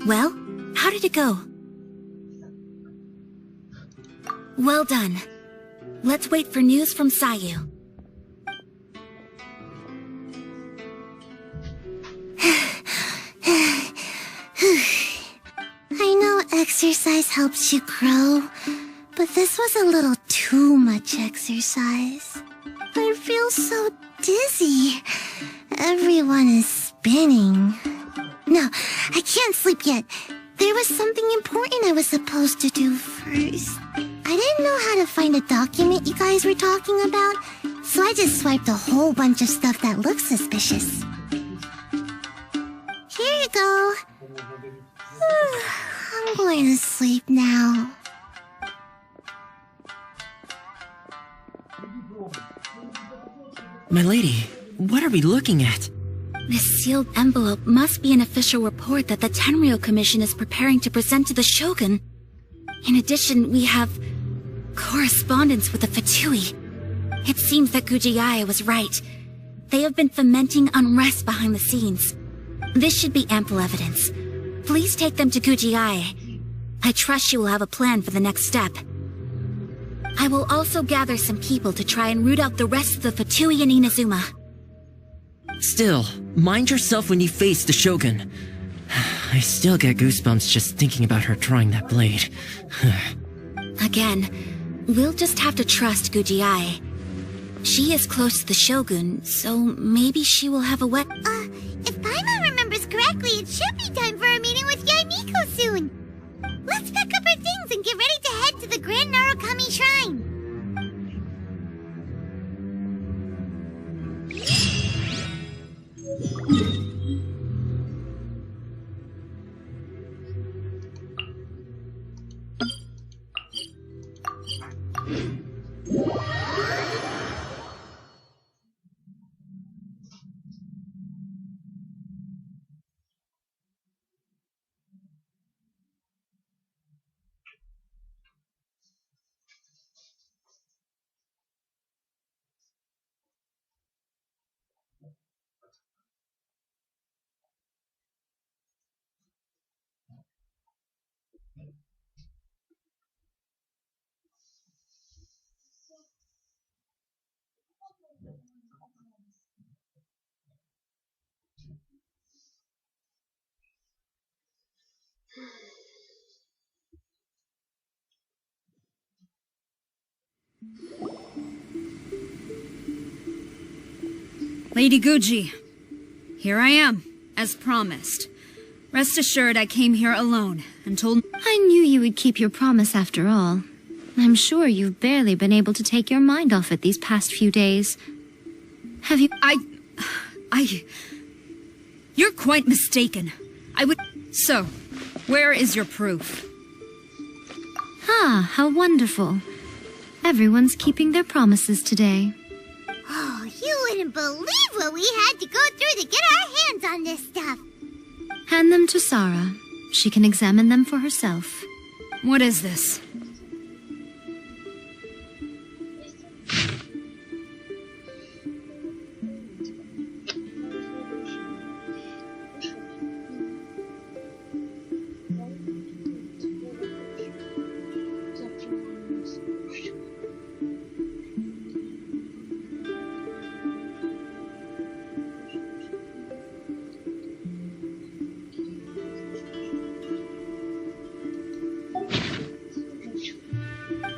Well, how did it go? Well done. Let's wait for news from Sayu. I know exercise helps you grow, but this was a little too much exercise. I feel so dizzy. Everyone is spinning. No, I can't sleep yet. There was something important I was supposed to do first. I didn't know how to find a document you guys were talking about, so I just swiped a whole bunch of stuff that looks suspicious. Here you go. I'm going to sleep now. My lady, what are we looking at? This sealed envelope must be an official report that the Tenryou Commission is preparing to present to the Shogun. In addition, we have correspondence with the Fatui. It seems that Gujiaya was right. They have been fomenting unrest behind the scenes. This should be ample evidence. Please take them to Gujiaya. I trust she will have a plan for the next step. I will also gather some people to try and root out the rest of the Fatui in Inazuma. Still, mind yourself when you face the Shogun. I still get goosebumps just thinking about her drawing that blade. Again, we'll just have to trust Guji-ai. She is close to the Shogun, so maybe she will have a If Paimon remembers correctly, it should be time for a meeting with Yaimiko soon. Let's pack up our things and get ready to head to the Grand Narukami Shrine. Lady Guji, here I am, as promised. Rest assured I came here alone and told— I knew you would keep your promise after all. I'm sure you've barely been able to take your mind off it these past few days. Have you— You're quite mistaken. So, where is your proof? Ah, how wonderful. Everyone's keeping their promises today. Oh, you wouldn't believe what we had to go through to get our hands on this stuff. Hand them to Sarah. She can examine them for herself. What is this?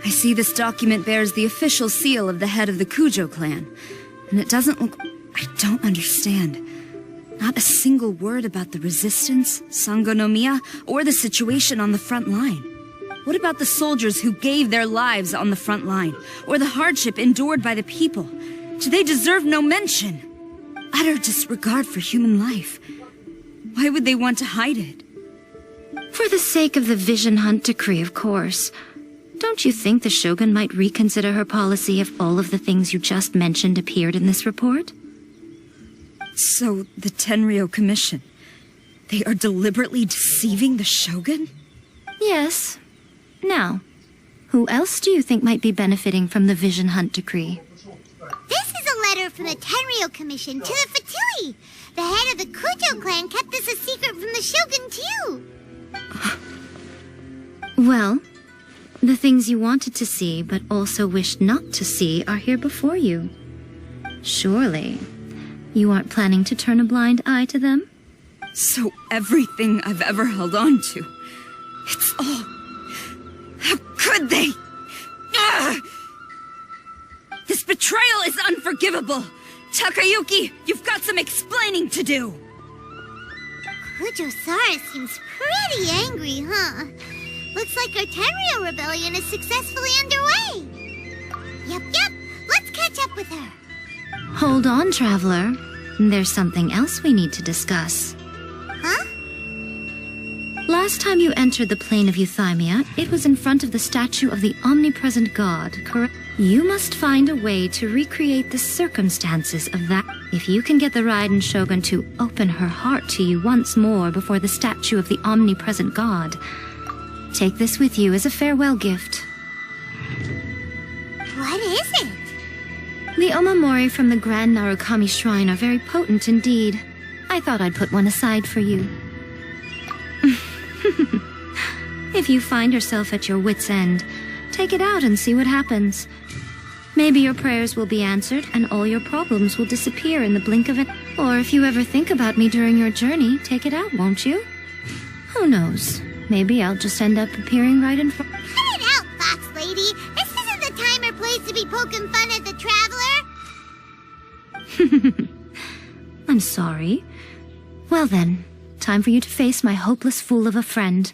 I see this document bears the official seal of the head of the Kujo clan, and it doesn't look— I don't understand. Not a single word about the resistance, Sangonomiya, or the situation on the front line. What about the soldiers who gave their lives on the front line, or the hardship endured by the people? Do they deserve no mention? Utter disregard for human life. Why would they want to hide it? For the sake of the Vision Hunt decree, of course. Don't you think the Shogun might reconsider her policy if all of the things you just mentioned appeared in this report? So, the Tenryou Commission, they are deliberately deceiving the Shogun? Yes. Now, who else do you think might be benefiting from the Vision Hunt decree? This is a letter from the Tenryou Commission to the Fatui. The head of the Kujo clan kept this a secret from the Shogun, too. Well, the things you wanted to see but also wished not to see are here before you. Surely, you aren't planning to turn a blind eye to them? So everything I've ever held on to, it's all— How could they? Ugh! This betrayal is unforgivable! Takayuki, you've got some explaining to do! Kujo-Sara seems pretty angry, huh? Looks like our Tenryou rebellion is successfully underway. Yep, let's catch up with her. Hold on, Traveler. There's something else we need to discuss. Huh? Last time you entered the plane of Euthymia, it was in front of the statue of the omnipresent god, correct? You must find a way to recreate the circumstances of that. If you can get the Raiden Shogun to open her heart to you once more before the statue of the omnipresent god, take this with you as a farewell gift. What is it? The omamori from the Grand Narukami Shrine are very potent indeed. I thought I'd put one aside for you. If you find yourself at your wit's end, take it out and see what happens. Maybe your prayers will be answered and all your problems will disappear in the blink of an— Or if you ever think about me during your journey, take it out, won't you? Who knows? Maybe I'll just end up appearing right in front. Cut it out, Fox Lady. This isn't the time or place to be poking fun at the Traveler. I'm sorry. Well then, time for you to face my hopeless fool of a friend.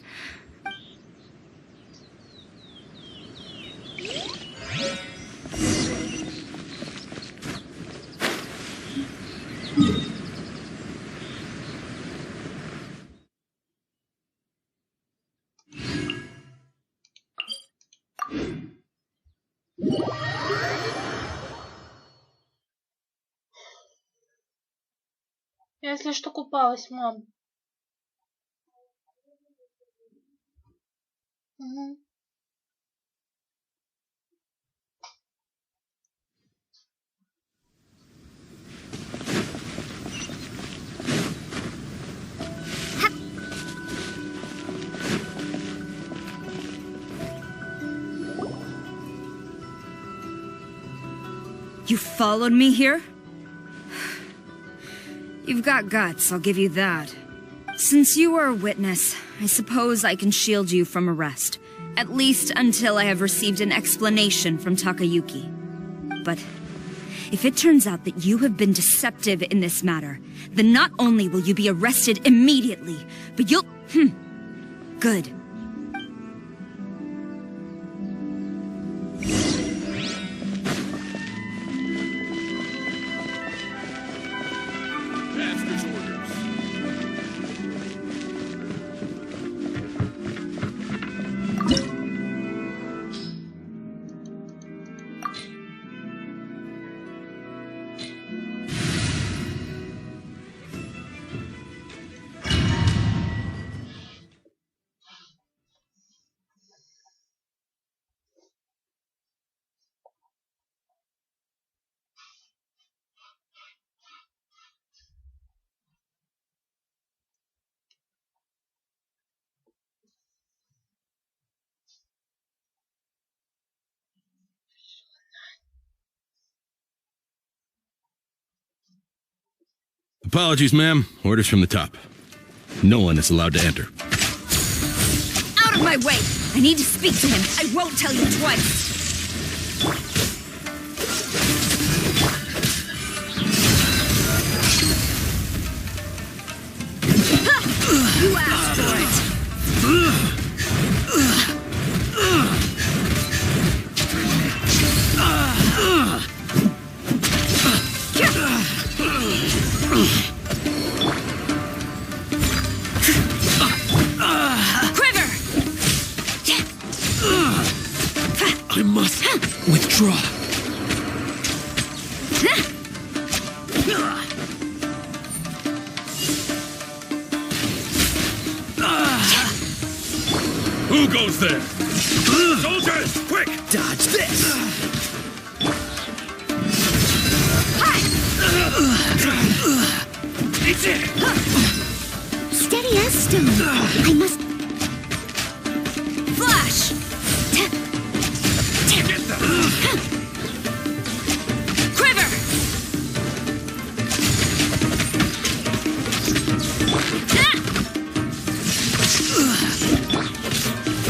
Я, если что, купалась, мам. Угу. You followed me here? You've got guts, I'll give you that. Since you are a witness, I suppose I can shield you from arrest. At least until I have received an explanation from Takayuki. But if it turns out that you have been deceptive in this matter, then not only will you be arrested immediately, but you'll... Good. Apologies, ma'am. Orders from the top. No one is allowed to enter. Out of my way! I need to speak to him. I won't tell you twice. You asked for it. Quiver! I must withdraw. Who goes there? Soldiers, quick! Dodge this! It's it! Steady as stone. I must... Flash! Get them! Quiver!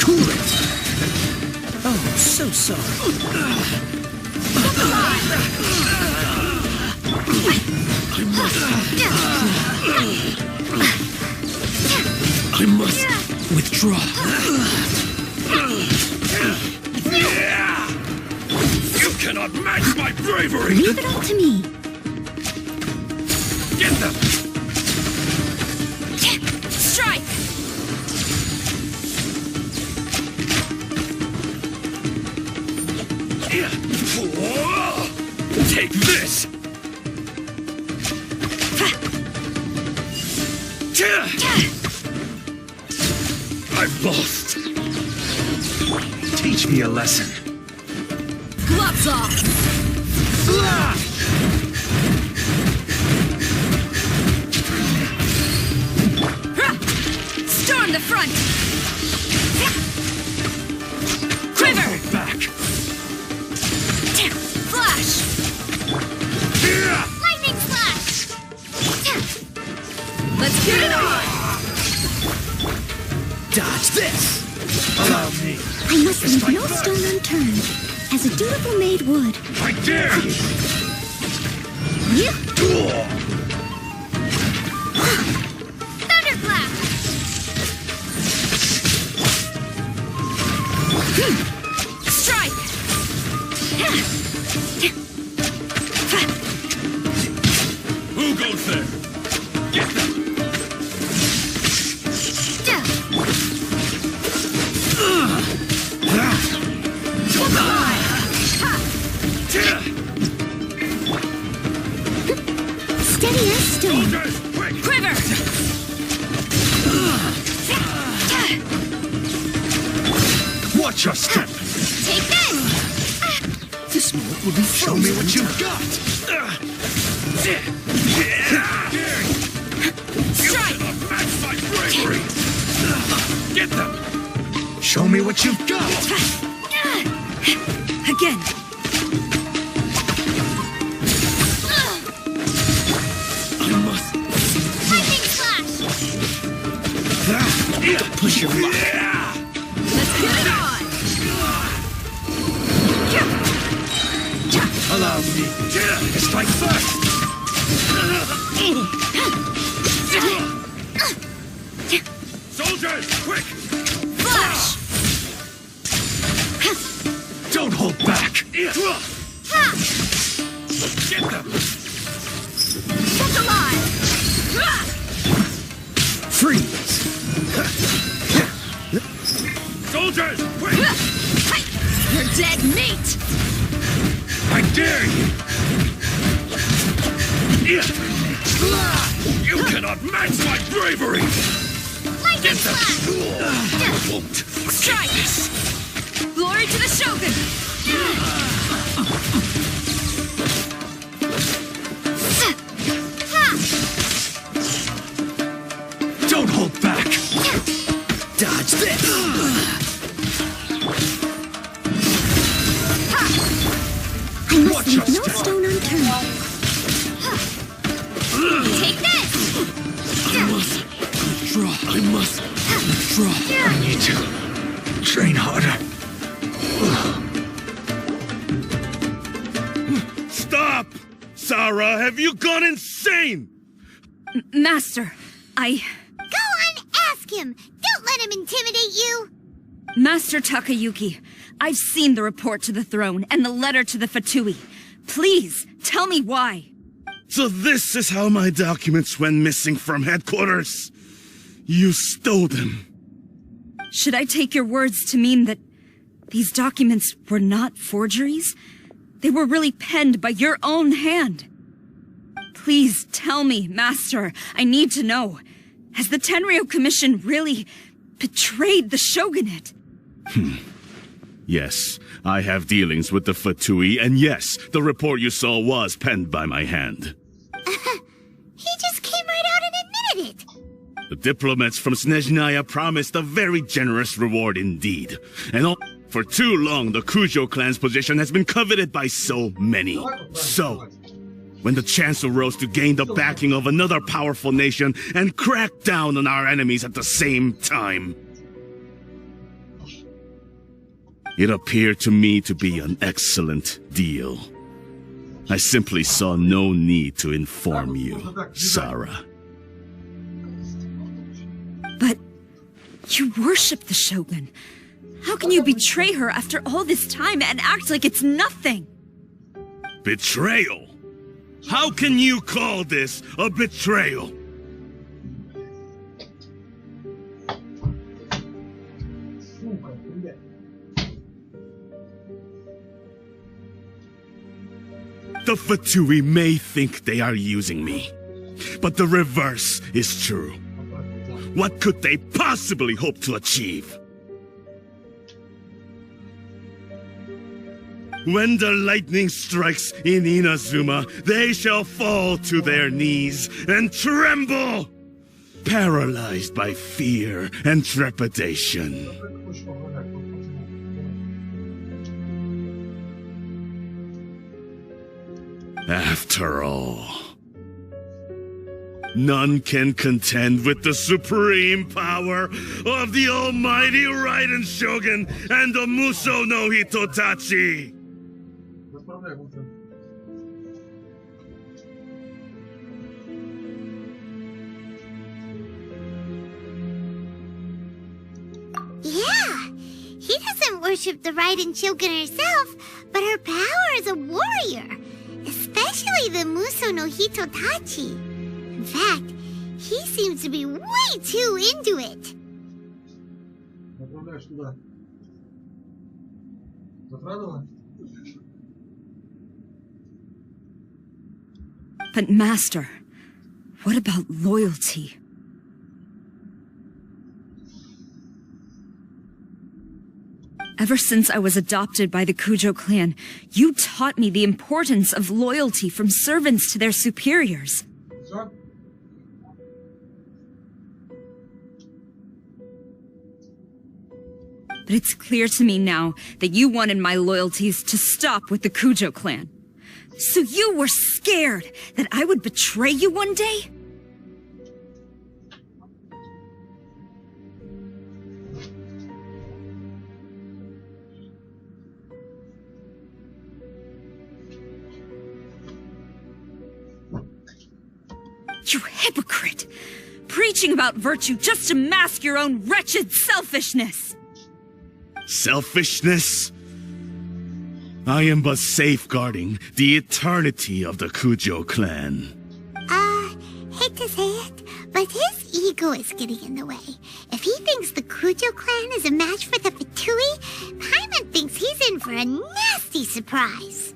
Cool it! Oh, so sorry. I must Withdraw. You cannot match my bravery! Leave it all to me. Get them! Strike! Take this! I've lost. Teach me a lesson. Gloves off! Storm the front! Quiver! Back! Flash! Lightning flash! Allow me. I must leave no stone unturned, as a dutiful maid would. I dare you! Thunderclap! Strike! Who goes there? Get them! Steady as stone. Quiver! Watch your step! Take this! This moment will be Show me what you've got! Strike! Match my bravery! Get them! Show me what you've got! Again! I must... Lightning flash! Push your luck! Let's get it on! Allow me. Strike first! Soldiers, quick! Flash! Don't hold back! Get them! Kept alive! Freeze! Soldiers, quick! You're dead meat! I dare you! You cannot match my bravery! Lightning flash! I won't! Strike! Glory to the Shogun! Don't hold back! Dodge this! I must Watch your leave no step. stone unturned. Take this! I must draw. I need to train harder. Stop! Sarah, have you gone insane? Master, Go on, ask him! Don't let him intimidate you! Master Takayuki, I've seen the report to the throne and the letter to the Fatui. Please, tell me why. So this is how my documents went missing from headquarters. You stole them. Should I take your words to mean that these documents were not forgeries? They were really penned by your own hand. Please tell me, Master. I need to know. Has the Tenryo Commission really betrayed the shogunate? Yes, I have dealings with the Fatui, and yes, the report you saw was penned by my hand. He just came right out and admitted it! The diplomats from Snezhnaya promised a very generous reward indeed. And for too long, the Kujo clan's position has been coveted by so many. So, when the chance arose to gain the backing of another powerful nation and crack down on our enemies at the same time, it appeared to me to be an excellent deal. I simply saw no need to inform you, Sarah. But you worship the Shogun. How can you betray her after all this time and act like it's nothing? Betrayal? How can you call this a betrayal? The Fatui may think they are using me, but the reverse is true. What could they possibly hope to achieve? When the lightning strikes in Inazuma, they shall fall to their knees and tremble, paralyzed by fear and trepidation. After all, None can contend with the supreme power of the almighty Raiden Shogun and the Muso no Hitotachi! Yeah, he doesn't worship the Raiden Shogun herself, but her power as a warrior, especially the Muso no Hitotachi. In fact, he seems to be way too into it. But Master, what about loyalty? Ever since I was adopted by the Kujo clan, you taught me the importance of loyalty from servants to their superiors. But it's clear to me now that you wanted my loyalties to stop with the Kujo clan. So you were scared that I would betray you one day? You hypocrite! Preaching about virtue just to mask your own wretched selfishness! Selfishness? I am but safeguarding the eternity of the Kujo clan. Hate to say it, but his ego is getting in the way. If he thinks the Kujo clan is a match for the Fatui, Paimon thinks he's in for a nasty surprise.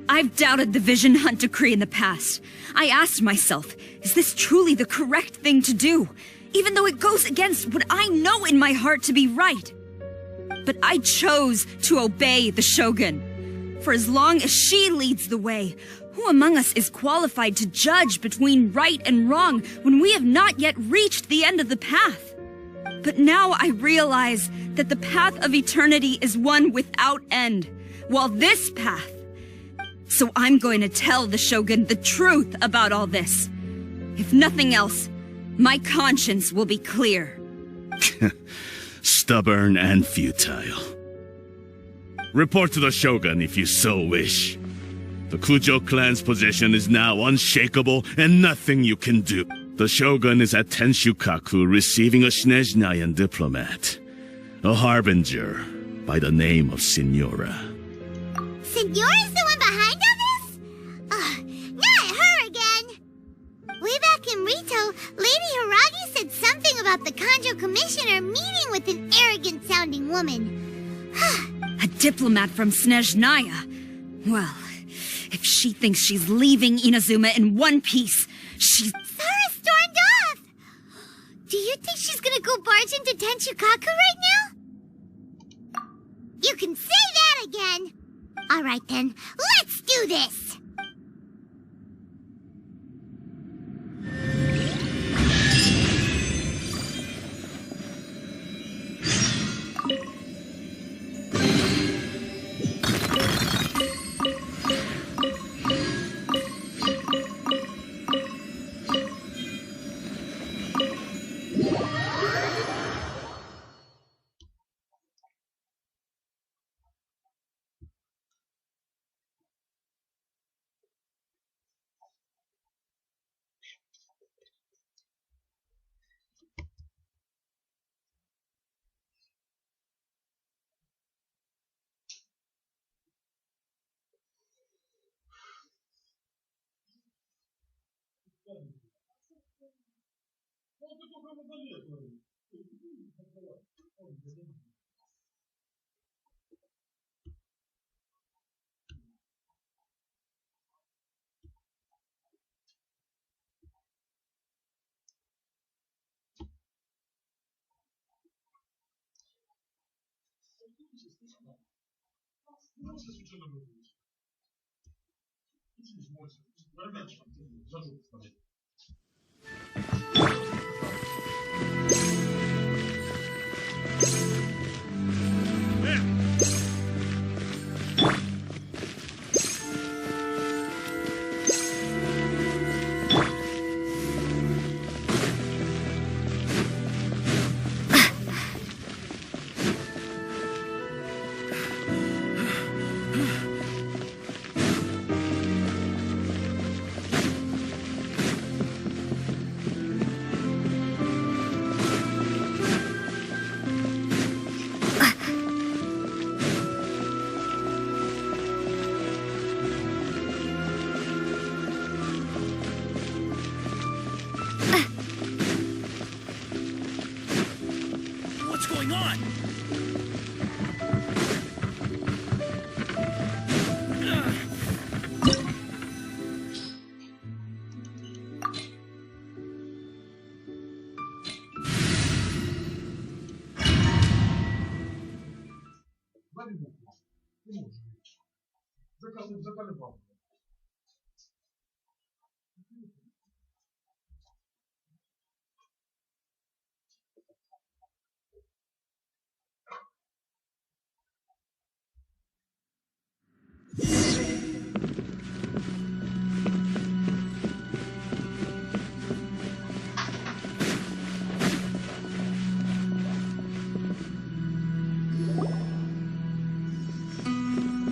I've doubted the Vision Hunt decree in the past. I asked myself, is this truly the correct thing to do? Even though it goes against what I know in my heart to be right. But I chose to obey the Shogun. For as long as she leads the way, who among us is qualified to judge between right and wrong when we have not yet reached the end of the path? But now I realize that the path of eternity is one without end, while this path... So I'm going to tell the Shogun the truth about all this. If nothing else, my conscience will be clear. Stubborn and futile. Report to the Shogun if you so wish. The Kujo clan's position is now unshakable and nothing you can do. The Shogun is at Tenshukaku receiving a Snezhnayan diplomat. A harbinger by the name of Signora. Signora's the one behind all this? Not her again! Way back in Rito, Lady Hiragi said something about the Kanjo Commissioner meeting with an arrogant-sounding woman. A diplomat from Snezhnaya. Well, if she thinks she's leaving Inazuma in one piece, she's... Sarah stormed off! Do you think she's gonna go barge into Tenshukaku right now? You can say that again! Alright then, let's do this!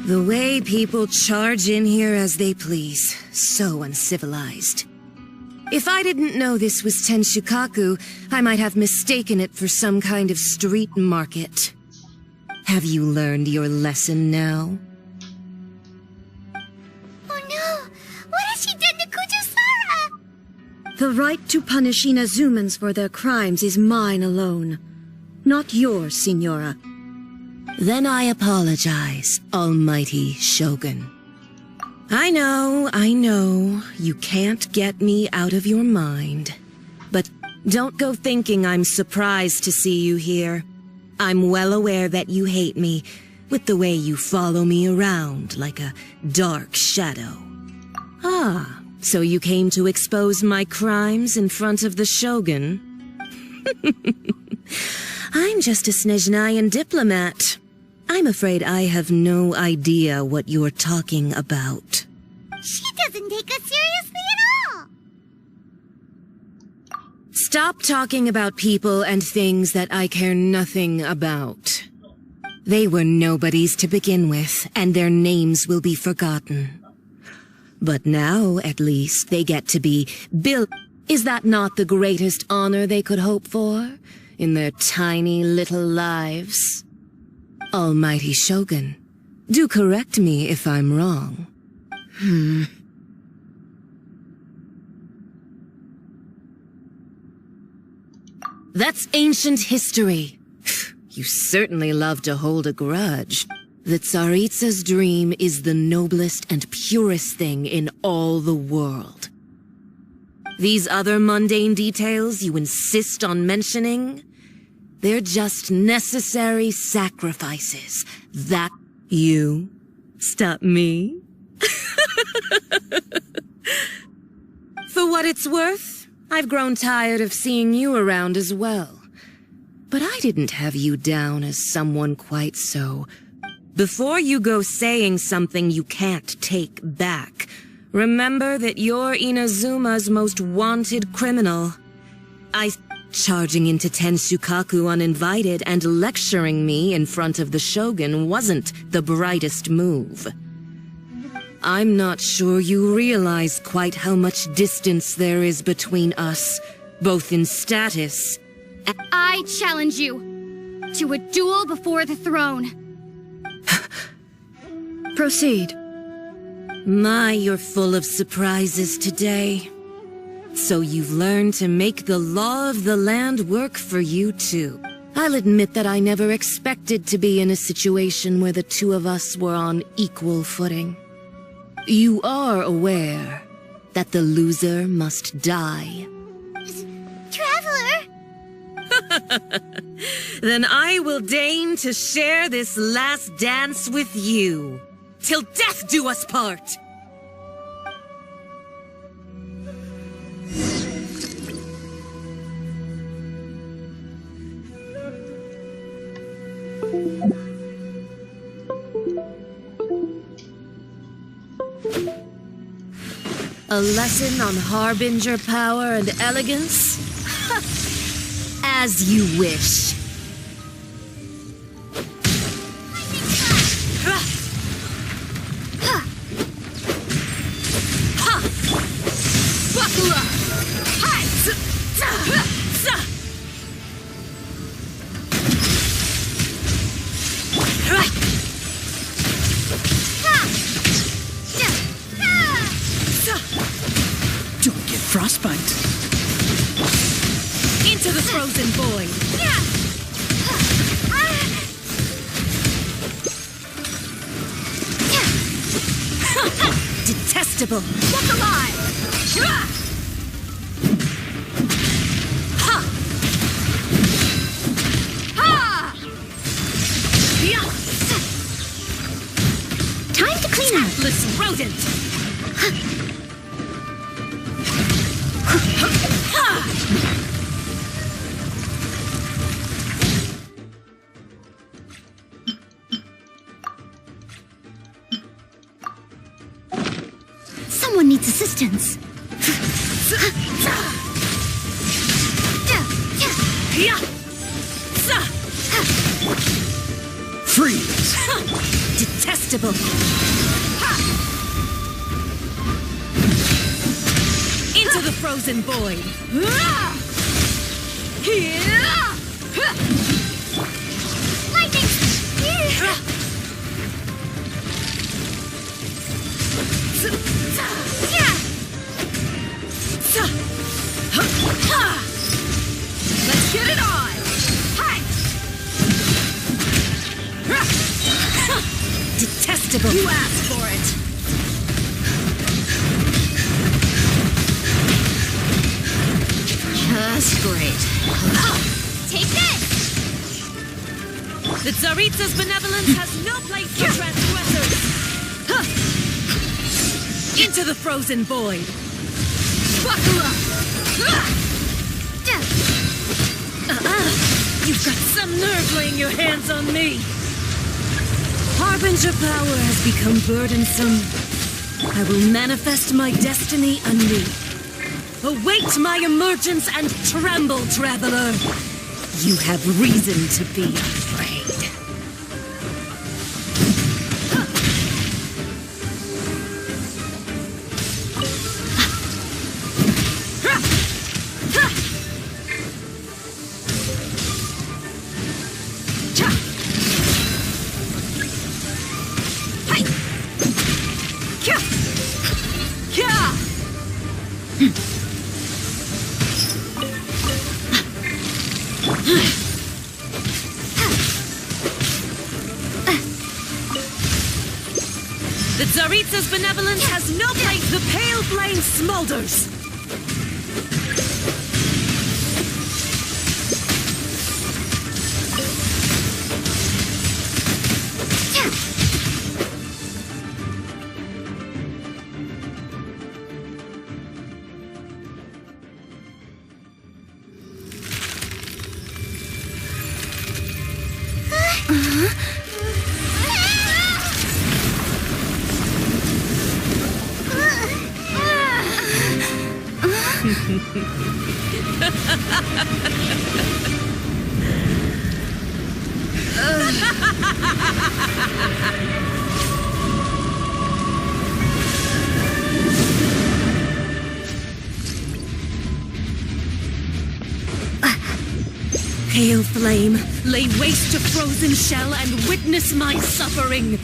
The way people charge in here as they please. So uncivilized. If I didn't know this was Tenshukaku, I might have mistaken it for some kind of street market. Have you learned your lesson now? Oh no! What has she done to Kujusara? The right to punish Inazumans for their crimes is mine alone. Not yours, Signora. Then I apologize, Almighty Shogun. I know, you can't get me out of your mind. But don't go thinking I'm surprised to see you here. I'm well aware that you hate me, with the way you follow me around like a dark shadow. Ah, so you came to expose my crimes in front of the Shogun? I'm just a Snezhnayan diplomat. I'm afraid I have no idea what you're talking about. She doesn't take us seriously at all! Stop talking about people and things that I care nothing about. They were nobodies to begin with, and their names will be forgotten. But now, at least, they get to be built. Is that not the greatest honor they could hope for in their tiny little lives? Almighty Shogun, do correct me if I'm wrong. That's ancient history. You certainly love to hold a grudge. The Tsaritsa's dream is the noblest and purest thing in all the world. These other mundane details you insist on mentioning, they're just necessary sacrifices. That you stop me? For what it's worth, I've grown tired of seeing you around as well. But I didn't have you down as someone quite so. Before you go saying something you can't take back, remember that you're Inazuma's most wanted criminal. Charging into Tenshukaku uninvited and lecturing me in front of the Shogun wasn't the brightest move. I'm not sure you realize quite how much distance there is between us, both in status and— I challenge you to a duel before the throne. Proceed. My, you're full of surprises today. So you've learned to make the law of the land work for you too. I'll admit that I never expected to be in a situation where the two of us were on equal footing. You are aware that the loser must die. Traveler! Then I will deign to share this last dance with you. Till death do us part! A lesson on Harbinger power and elegance? As you wish. Buckle up! Don't get frostbite. Into the frozen void. Detestable. Look alive! Tactless rodent! Someone needs assistance. Freeze! Detestable! Into the frozen void! Let's get it on! Detestable! You asked for it! Just great. Take this! The Tsaritsa's benevolence has no place for transgressors! Into the frozen void! Buckle up! You've got some nerve laying your hands on me! Harbinger power has become burdensome. I will manifest my destiny anew. Await my emergence and tremble, traveler! You have reason to be afraid. The Tsaritsa's benevolence has no place. The pale flame smolders. Pale flame, lay waste to frozen shell and witness my suffering.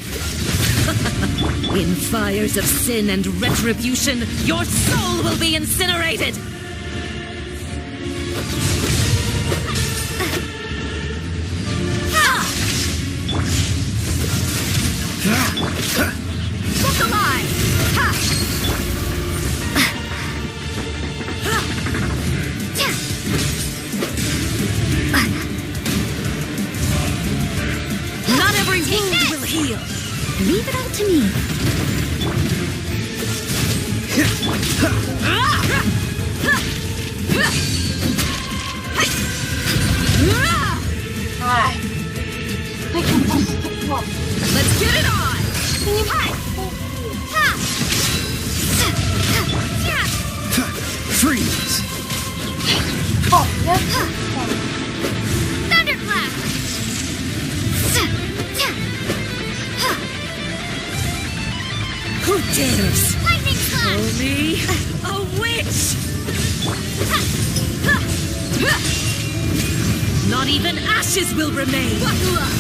In fires of sin and retribution, your soul will be incinerated. Look alive! Not every wound will heal. Leave it all to me. Let's get it on! Freeze! Thunderclap! Who dares Lightning call slash! me a witch? Not even ashes will remain. Buckle up!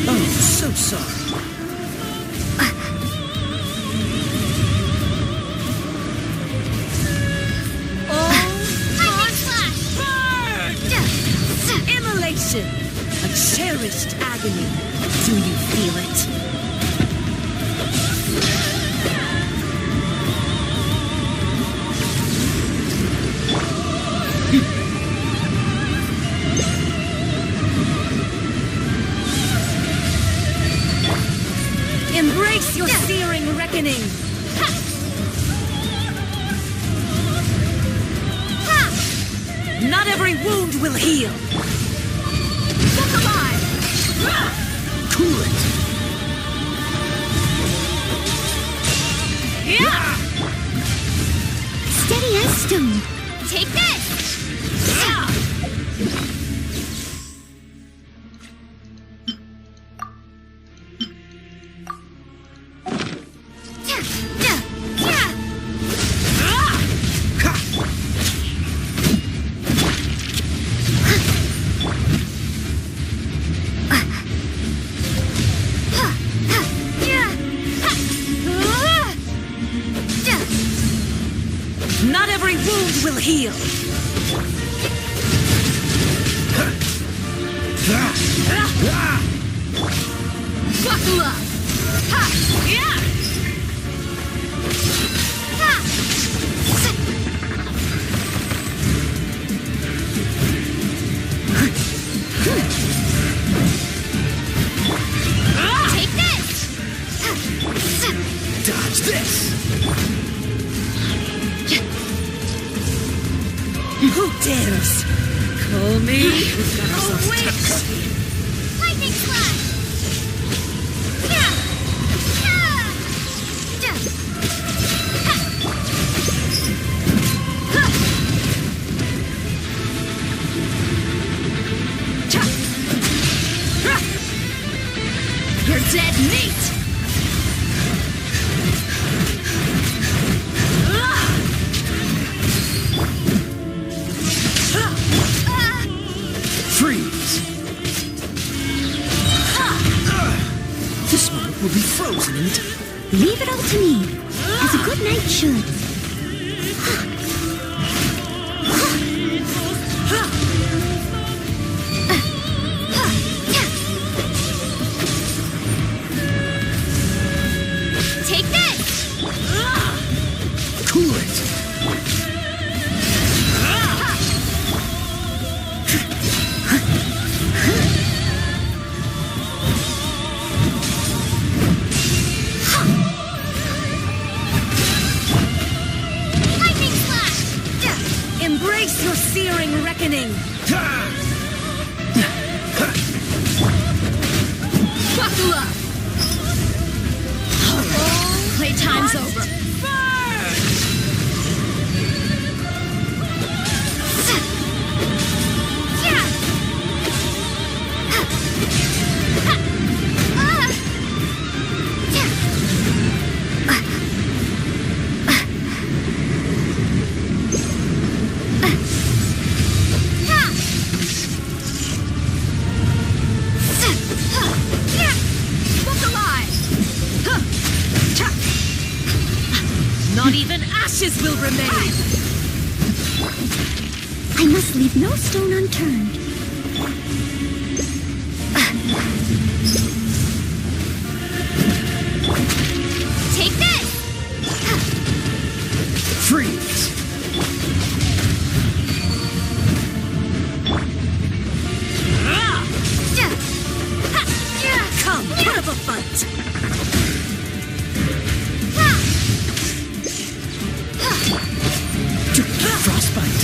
Oh, so sorry. Immolation! A cherished agony. Do you feel it? Not every wound will heal. Look alive! Cool it. Yeah! Steady as stone. Take this! Yeah! Not every wound will heal. Buckle up! Ha! Yeah! Ha! Take this! Dodge this. Who dares? Call me? Oh, wait! Lightning slash! Yeah! Yeah! Yeah! Ha! Ha! Cha! Ha! You're dead meat! Freeze. This moment will be frozen in time. Leave it all to me, as a good knight should. Take this! Cool it. Lightning slash! Embrace your searing reckoning. Buckle up! Playtime's over. Not even ashes will remain. I must leave no stone unturned. Take this! Freeze. Come, put up a fight. Frostbite.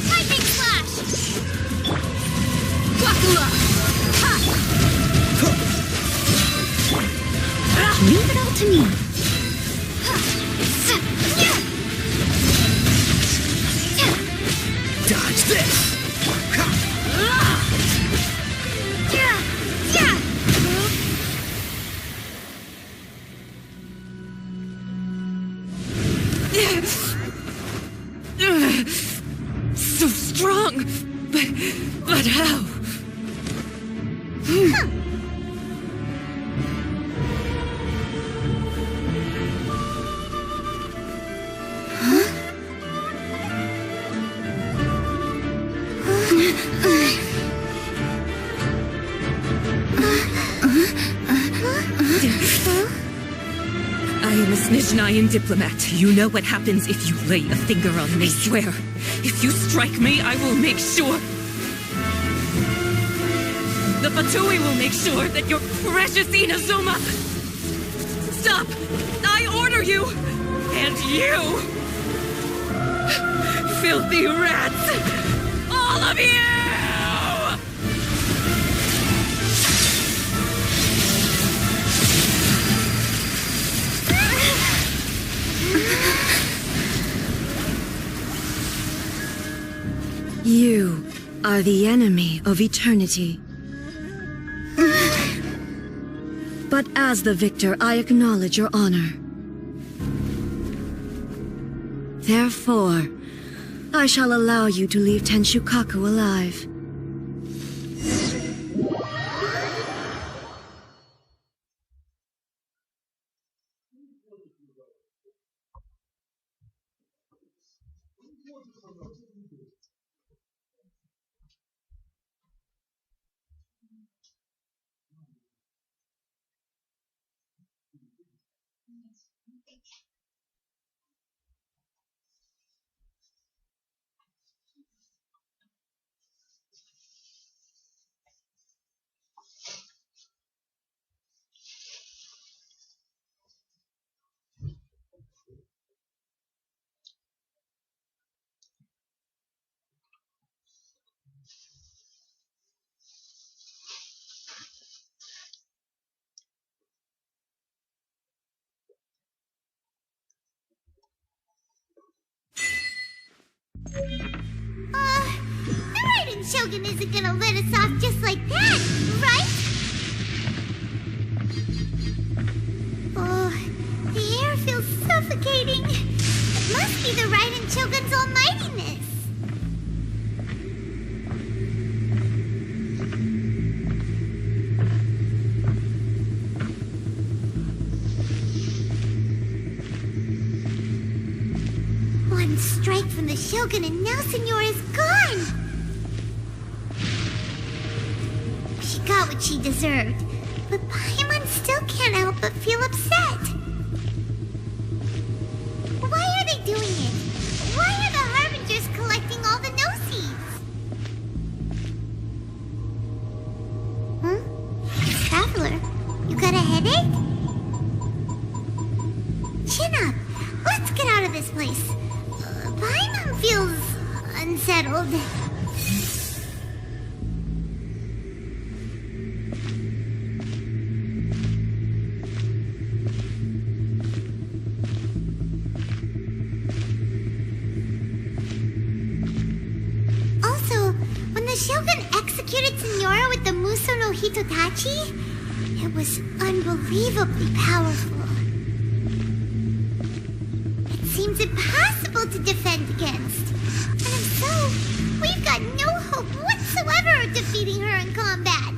Lightning slash! Buckle up! Leave it all to me. Dodge this. So strong, but how? I am a Snezhnayan diplomat, you know what happens if you lay a finger on me. I swear, if you strike me, I will make sure... The Fatui will make sure that your precious Inazuma... Stop! I order you! And you! Filthy rats! All of you! You are the enemy of eternity. But as the victor, I acknowledge your honor. Therefore, I shall allow you to leave Tenshukaku alive. The Raiden Shogun isn't gonna let us off just like that, right? Oh, the air feels suffocating. It must be the Raiden Shogun's almightiness. One strike from the Shogun and now Senora is gone! She got what she deserved, but Paimon still can't help but feel upset. Why are they doing it? Why are the Harbingers collecting all the no-seeds? Traveler, you got a headache? Chin up! Let's get out of this place. Paimon feels unsettled. Also, when the Shogun executed Senora with the Muso no Hitotachi, it was unbelievably powerful. Seems impossible to defend against. And if so, we've got no hope whatsoever of defeating her in combat.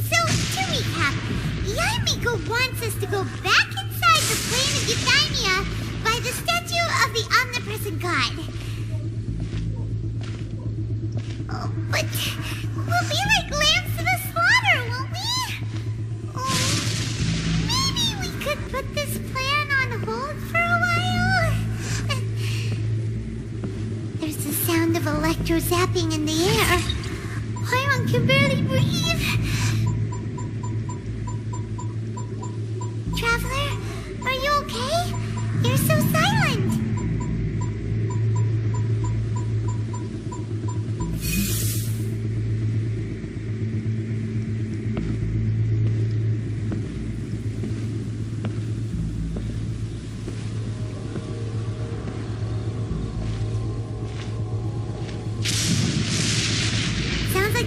So, to recap, Yaimiko wants us to go back inside the plane of Eudaimia by the statue of the omnipresent god. But we'll be like lambs to the slaughter, won't we? Oh, maybe we could put this plan on hold for a while? There's the sound of electro zapping in the air. Paimon can barely breathe. Traveler, are you okay? You're so silent.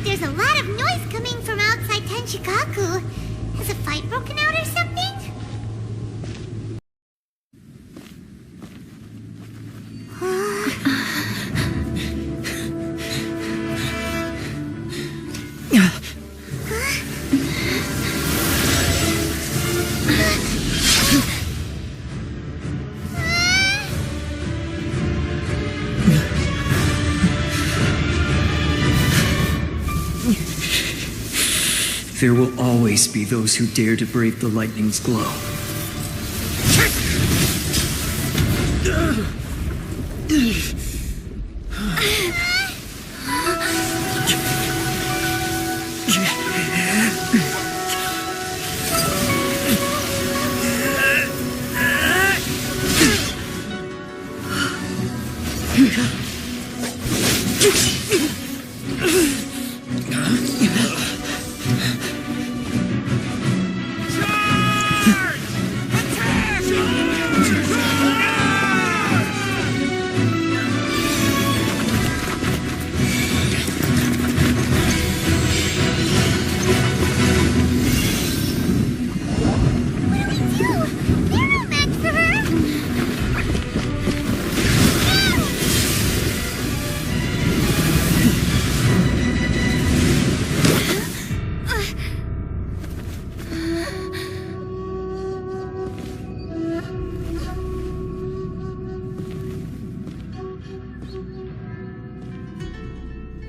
There's a lot of noise coming from outside Tenshukaku. Has a fight broken out or something? There will always be those who dare to brave the lightning's glow.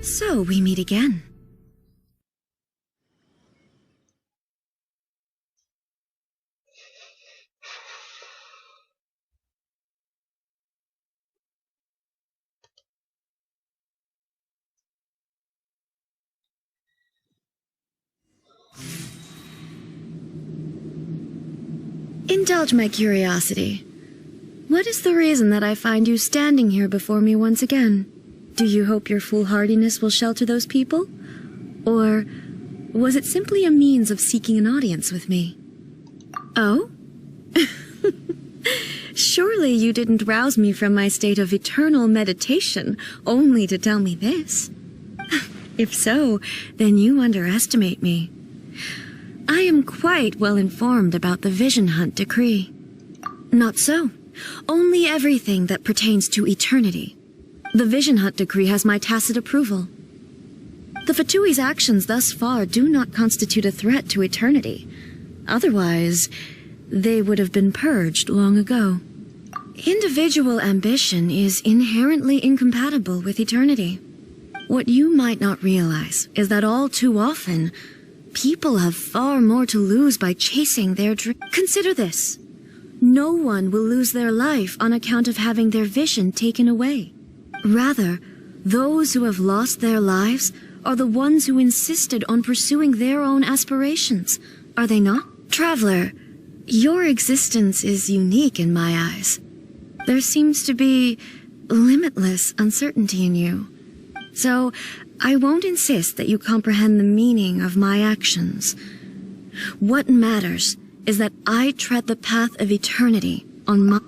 So we meet again. Indulge my curiosity. What is the reason that I find you standing here before me once again? Do you hope your foolhardiness will shelter those people? Or was it simply a means of seeking an audience with me? Oh? Surely you didn't rouse me from my state of eternal meditation only to tell me this. If so, then you underestimate me. I am quite well informed about the Vision Hunt decree. Not so. Only everything that pertains to eternity. The Vision Hunt decree has my tacit approval. The Fatui's actions thus far do not constitute a threat to eternity. Otherwise, they would have been purged long ago. Individual ambition is inherently incompatible with eternity. What you might not realize is that all too often, people have far more to lose by chasing their dream. Consider this. No one will lose their life on account of having their vision taken away. Rather, those who have lost their lives are the ones who insisted on pursuing their own aspirations, are they not? Traveler, your existence is unique in my eyes. There seems to be limitless uncertainty in you. So, I won't insist that you comprehend the meaning of my actions. What matters is that I tread the path of eternity on my...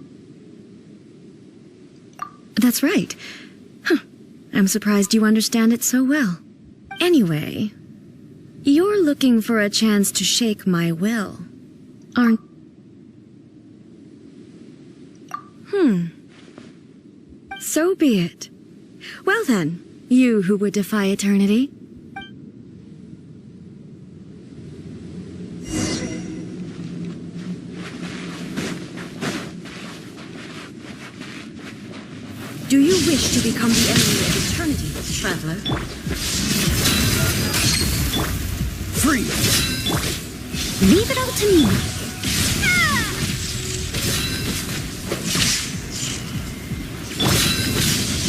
That's right. I'm surprised you understand it so well. Anyway, you're looking for a chance to shake my will, aren't... So be it. Well then, you who would defy eternity. Do you wish to become the enemy of eternity, traveler? Free! Leave it all to me.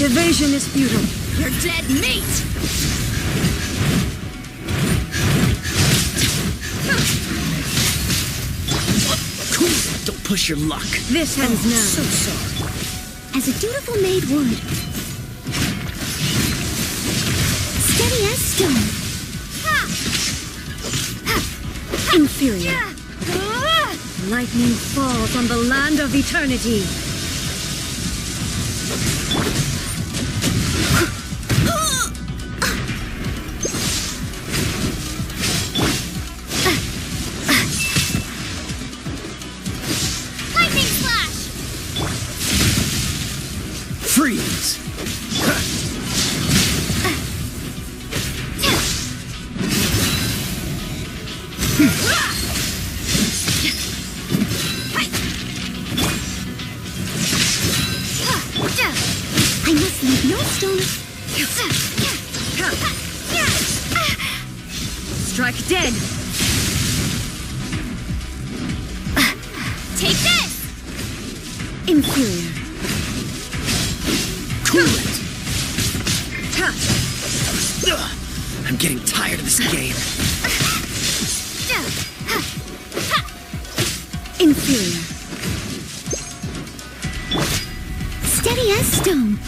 Evasion is futile. You're dead meat! Don't push your luck. This ends now. So sorry. As a dutiful maid would. Steady as stone. Inferior. Lightning falls on the land of eternity. Lightning slash! Freeze! I must leave no stone. Strike dead. Take this! Inferior. Cool it! I'm getting tired of this game. Inferior. Steady as stone.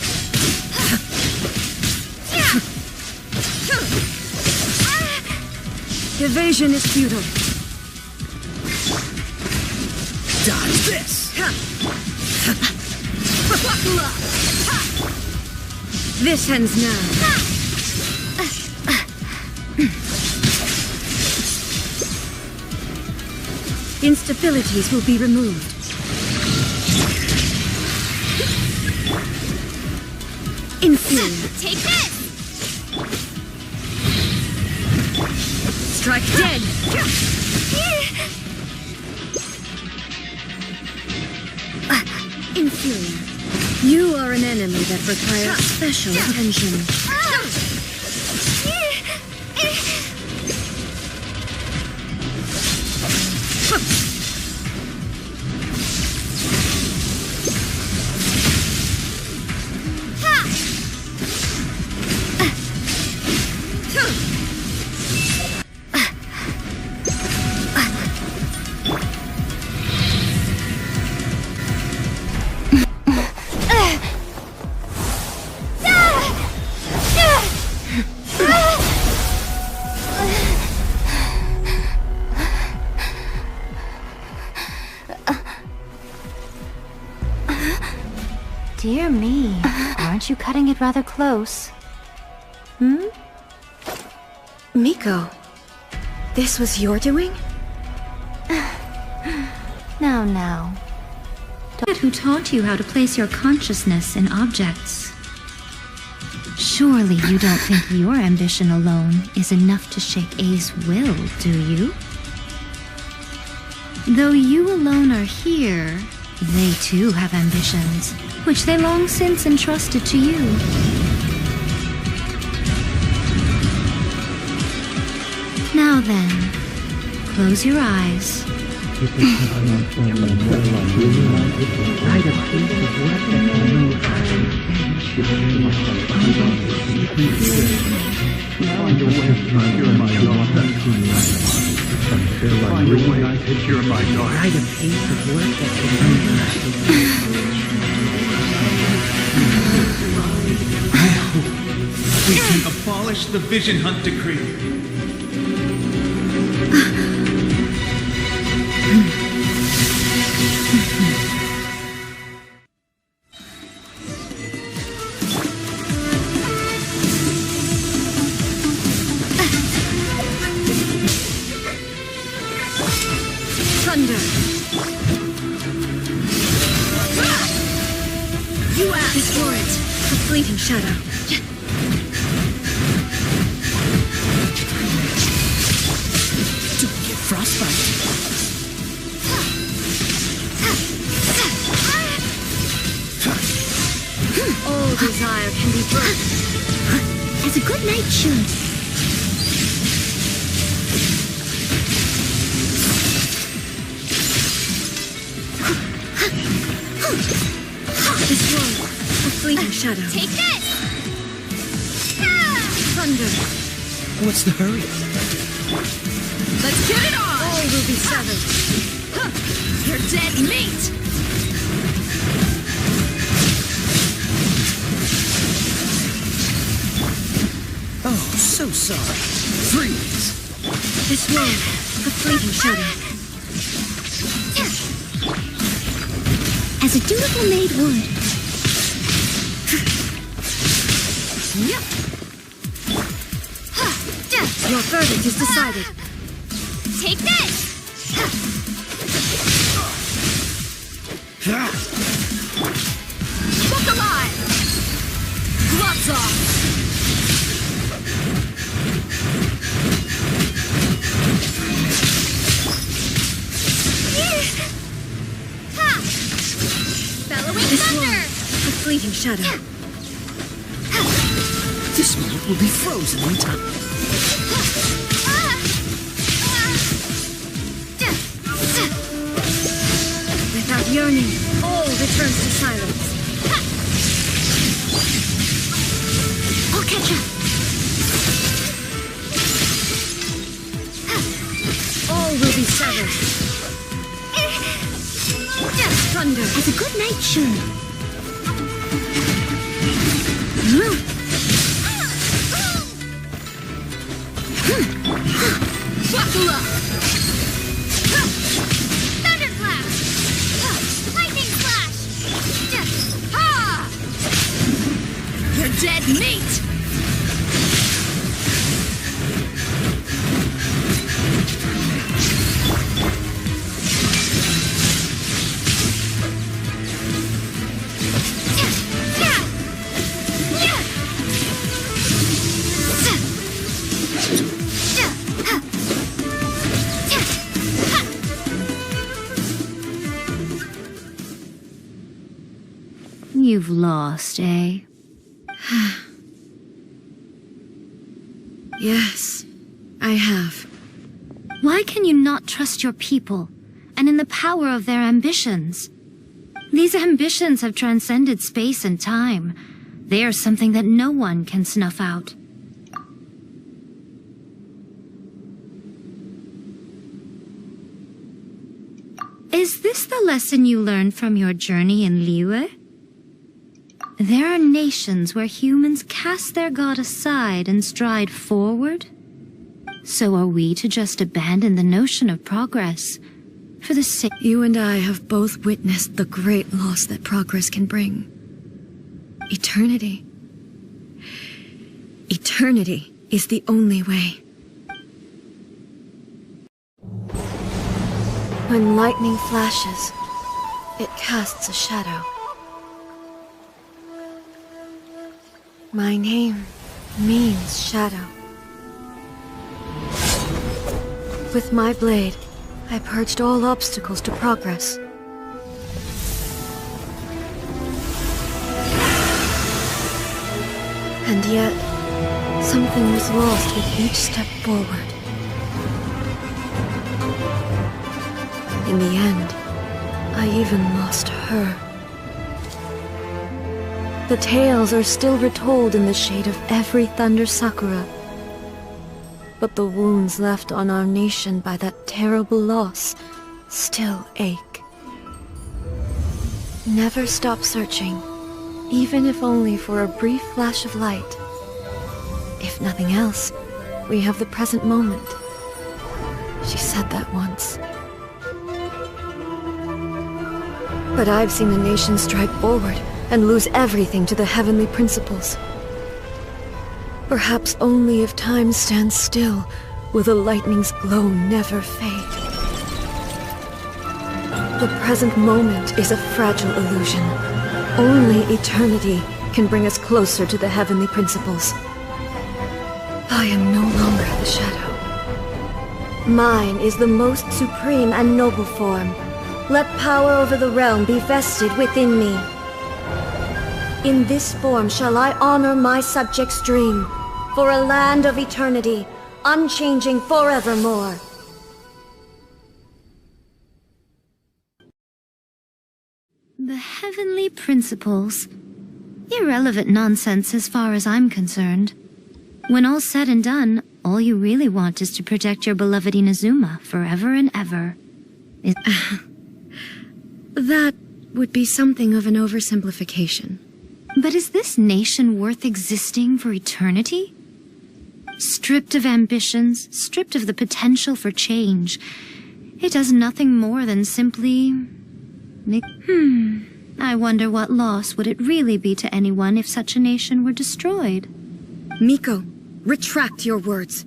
Evasion is futile. Dodge this! This ends now. Instabilities will be removed. Inferior. Take this! Strike dead. Inferior. You are an enemy that requires special attention. Dear me, aren't you cutting it rather close? Hmm? Miko, this was your doing? Now. Who taught you how to place your consciousness in objects? Surely you don't think your ambition alone is enough to shake A's will, do you? Though you alone are here, they too have ambitions, which they long since entrusted to you. Now then, close your eyes. We can abolish the Vision Hunt Decree. Thunder. You destroy it. A fleeting shadow. Don't get frostbite. All desire can be burnt. As a good knight should. Destroy a fleeting shadow. Take this! Thunder. What's the hurry? Let's get it on! All will be severed. You're dead meat! Oh, so sorry. Freeze! Destroy a fleeting shadow. As a dutiful maid would. Your verdict is decided. Take this! Look alive! Gloves off! Bellowing thunder! A fleeting shadow. This moment will be frozen in time. yearning, all returns to silence. I'll catch up. All will be severed. Thunder. As a good night, sure. Buckle up! Thunderclap! Lightning flash! Ha! You're dead meat! You've lost, eh? Yes, I have. Why can you not trust your people, and in the power of their ambitions? These ambitions have transcended space and time. They are something that no one can snuff out. Is this the lesson you learned from your journey in Liyue? There are nations where humans cast their god aside and stride forward. So are we to just abandon the notion of progress for the sake— You and I have both witnessed the great loss that progress can bring. Eternity. Eternity is the only way. When lightning flashes, it casts a shadow. My name means shadow. With my blade, I purged all obstacles to progress. And yet, something was lost with each step forward. In the end, I even lost her. The tales are still retold in the shade of every Thunder Sakura. But the wounds left on our nation by that terrible loss still ache. Never stop searching, even if only for a brief flash of light. If nothing else, we have the present moment. She said that once. But I've seen a nation stride forward and lose everything to the heavenly principles. Perhaps only if time stands still will the lightning's glow never fade. The present moment is a fragile illusion. Only eternity can bring us closer to the heavenly principles. I am no longer the shadow. Mine is the most supreme and noble form. Let power over the realm be vested within me. In this form shall I honor my subjects' dream, for a land of eternity, unchanging forevermore. The heavenly principles. Irrelevant nonsense as far as I'm concerned. When all's said and done, all you really want is to protect your beloved Inazuma forever and ever. That would be something of an oversimplification. But is this nation worth existing for eternity? Stripped of ambitions, stripped of the potential for change, it does nothing more than simply... I wonder what loss would it really be to anyone if such a nation were destroyed? Miko, retract your words.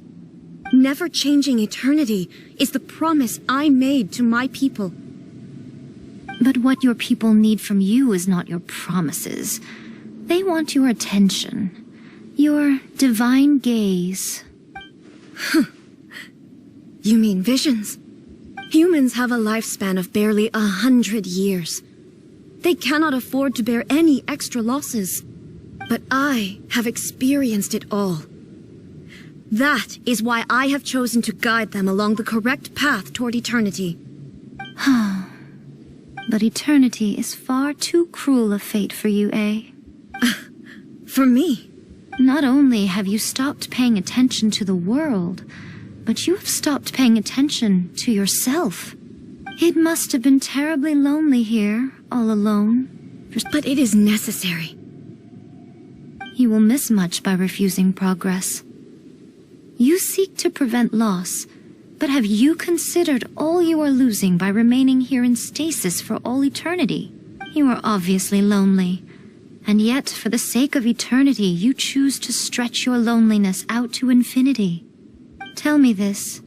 Never changing eternity is the promise I made to my people. But what your people need from you is not your promises. They want your attention. Your divine gaze. You mean visions? Humans have a lifespan of barely 100 years. They cannot afford to bear any extra losses. But I have experienced it all. That is why I have chosen to guide them along the correct path toward eternity. But eternity is far too cruel a fate for you, eh? For me? Not only have you stopped paying attention to the world, but you have stopped paying attention to yourself. It must have been terribly lonely here, all alone. But it is necessary. You will miss much by refusing progress. You seek to prevent loss, but have you considered all you are losing by remaining here in stasis for all eternity? You are obviously lonely, and yet for the sake of eternity you choose to stretch your loneliness out to infinity. Tell me this.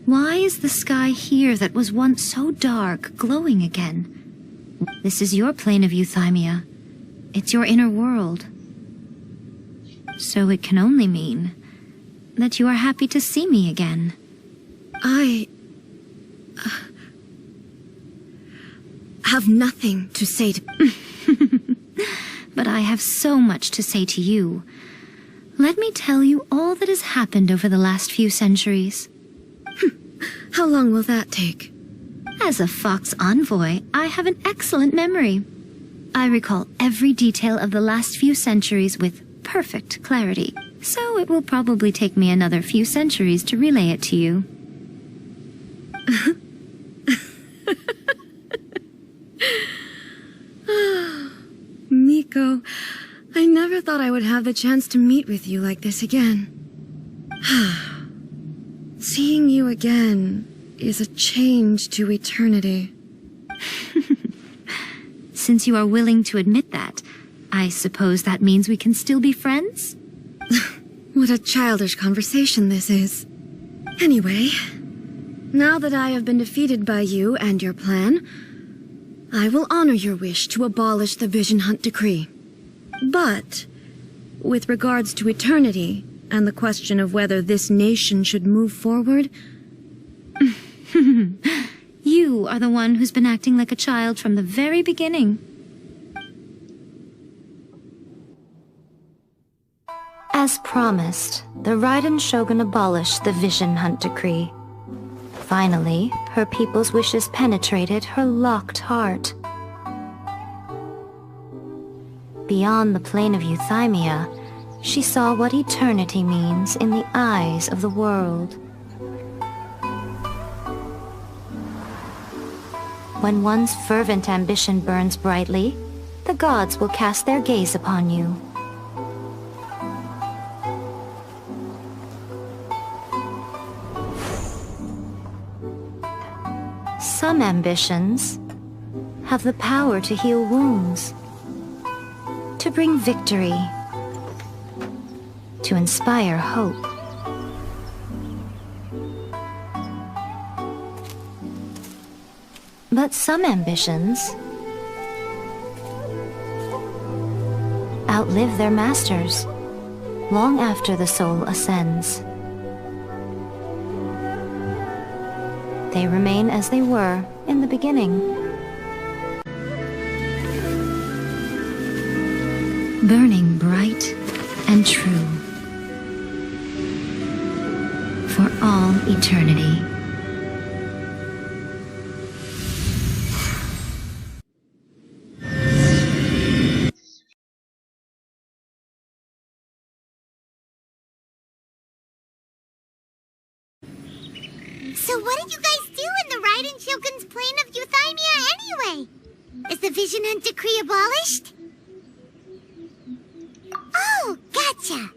Why is the sky here that was once so dark glowing again? This is your plane of euthymia. It's your inner world. So it can only mean that you are happy to see me again. I have nothing to say to... But I have so much to say to you. Let me tell you all that has happened over the last few centuries. How long will that take? As a Fox envoy, I have an excellent memory. I recall every detail of the last few centuries with perfect clarity, so it will probably take me another few centuries to relay it to you. Miko, I never thought I would have the chance to meet with you like this again. Seeing you again is a change to eternity. Since you are willing to admit that, I suppose that means we can still be friends? What a childish conversation this is. Anyway, now that I have been defeated by you and your plan, I will honor your wish to abolish the Vision Hunt Decree. But, with regards to eternity and the question of whether this nation should move forward... You are the one who's been acting like a child from the very beginning. As promised, the Raiden Shogun abolished the Vision Hunt Decree. Finally, her people's wishes penetrated her locked heart. Beyond the plane of euthymia, she saw what eternity means in the eyes of the world. When one's fervent ambition burns brightly, the gods will cast their gaze upon you. Some ambitions have the power to heal wounds, to bring victory, to inspire hope. But some ambitions outlive their masters long after the soul ascends. They remain as they were in the beginning. Burning bright and true for all eternity. So what did you guys do in the Raiden Shogun's plane of euthymia anyway? Is the Vision Hunt Decree abolished? Oh, gotcha.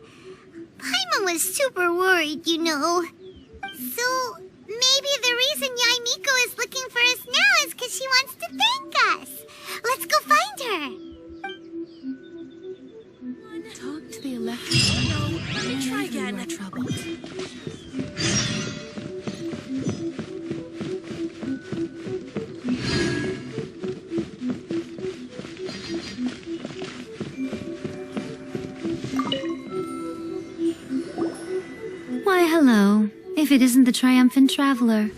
Paimon was super worried, you know. So maybe the reason Yae Miko is looking for us now is because she wants to thank us. Let's go find her. Talk to the electric. No, let me try again. You are troubled. Why, hello. If it isn't the triumphant traveler.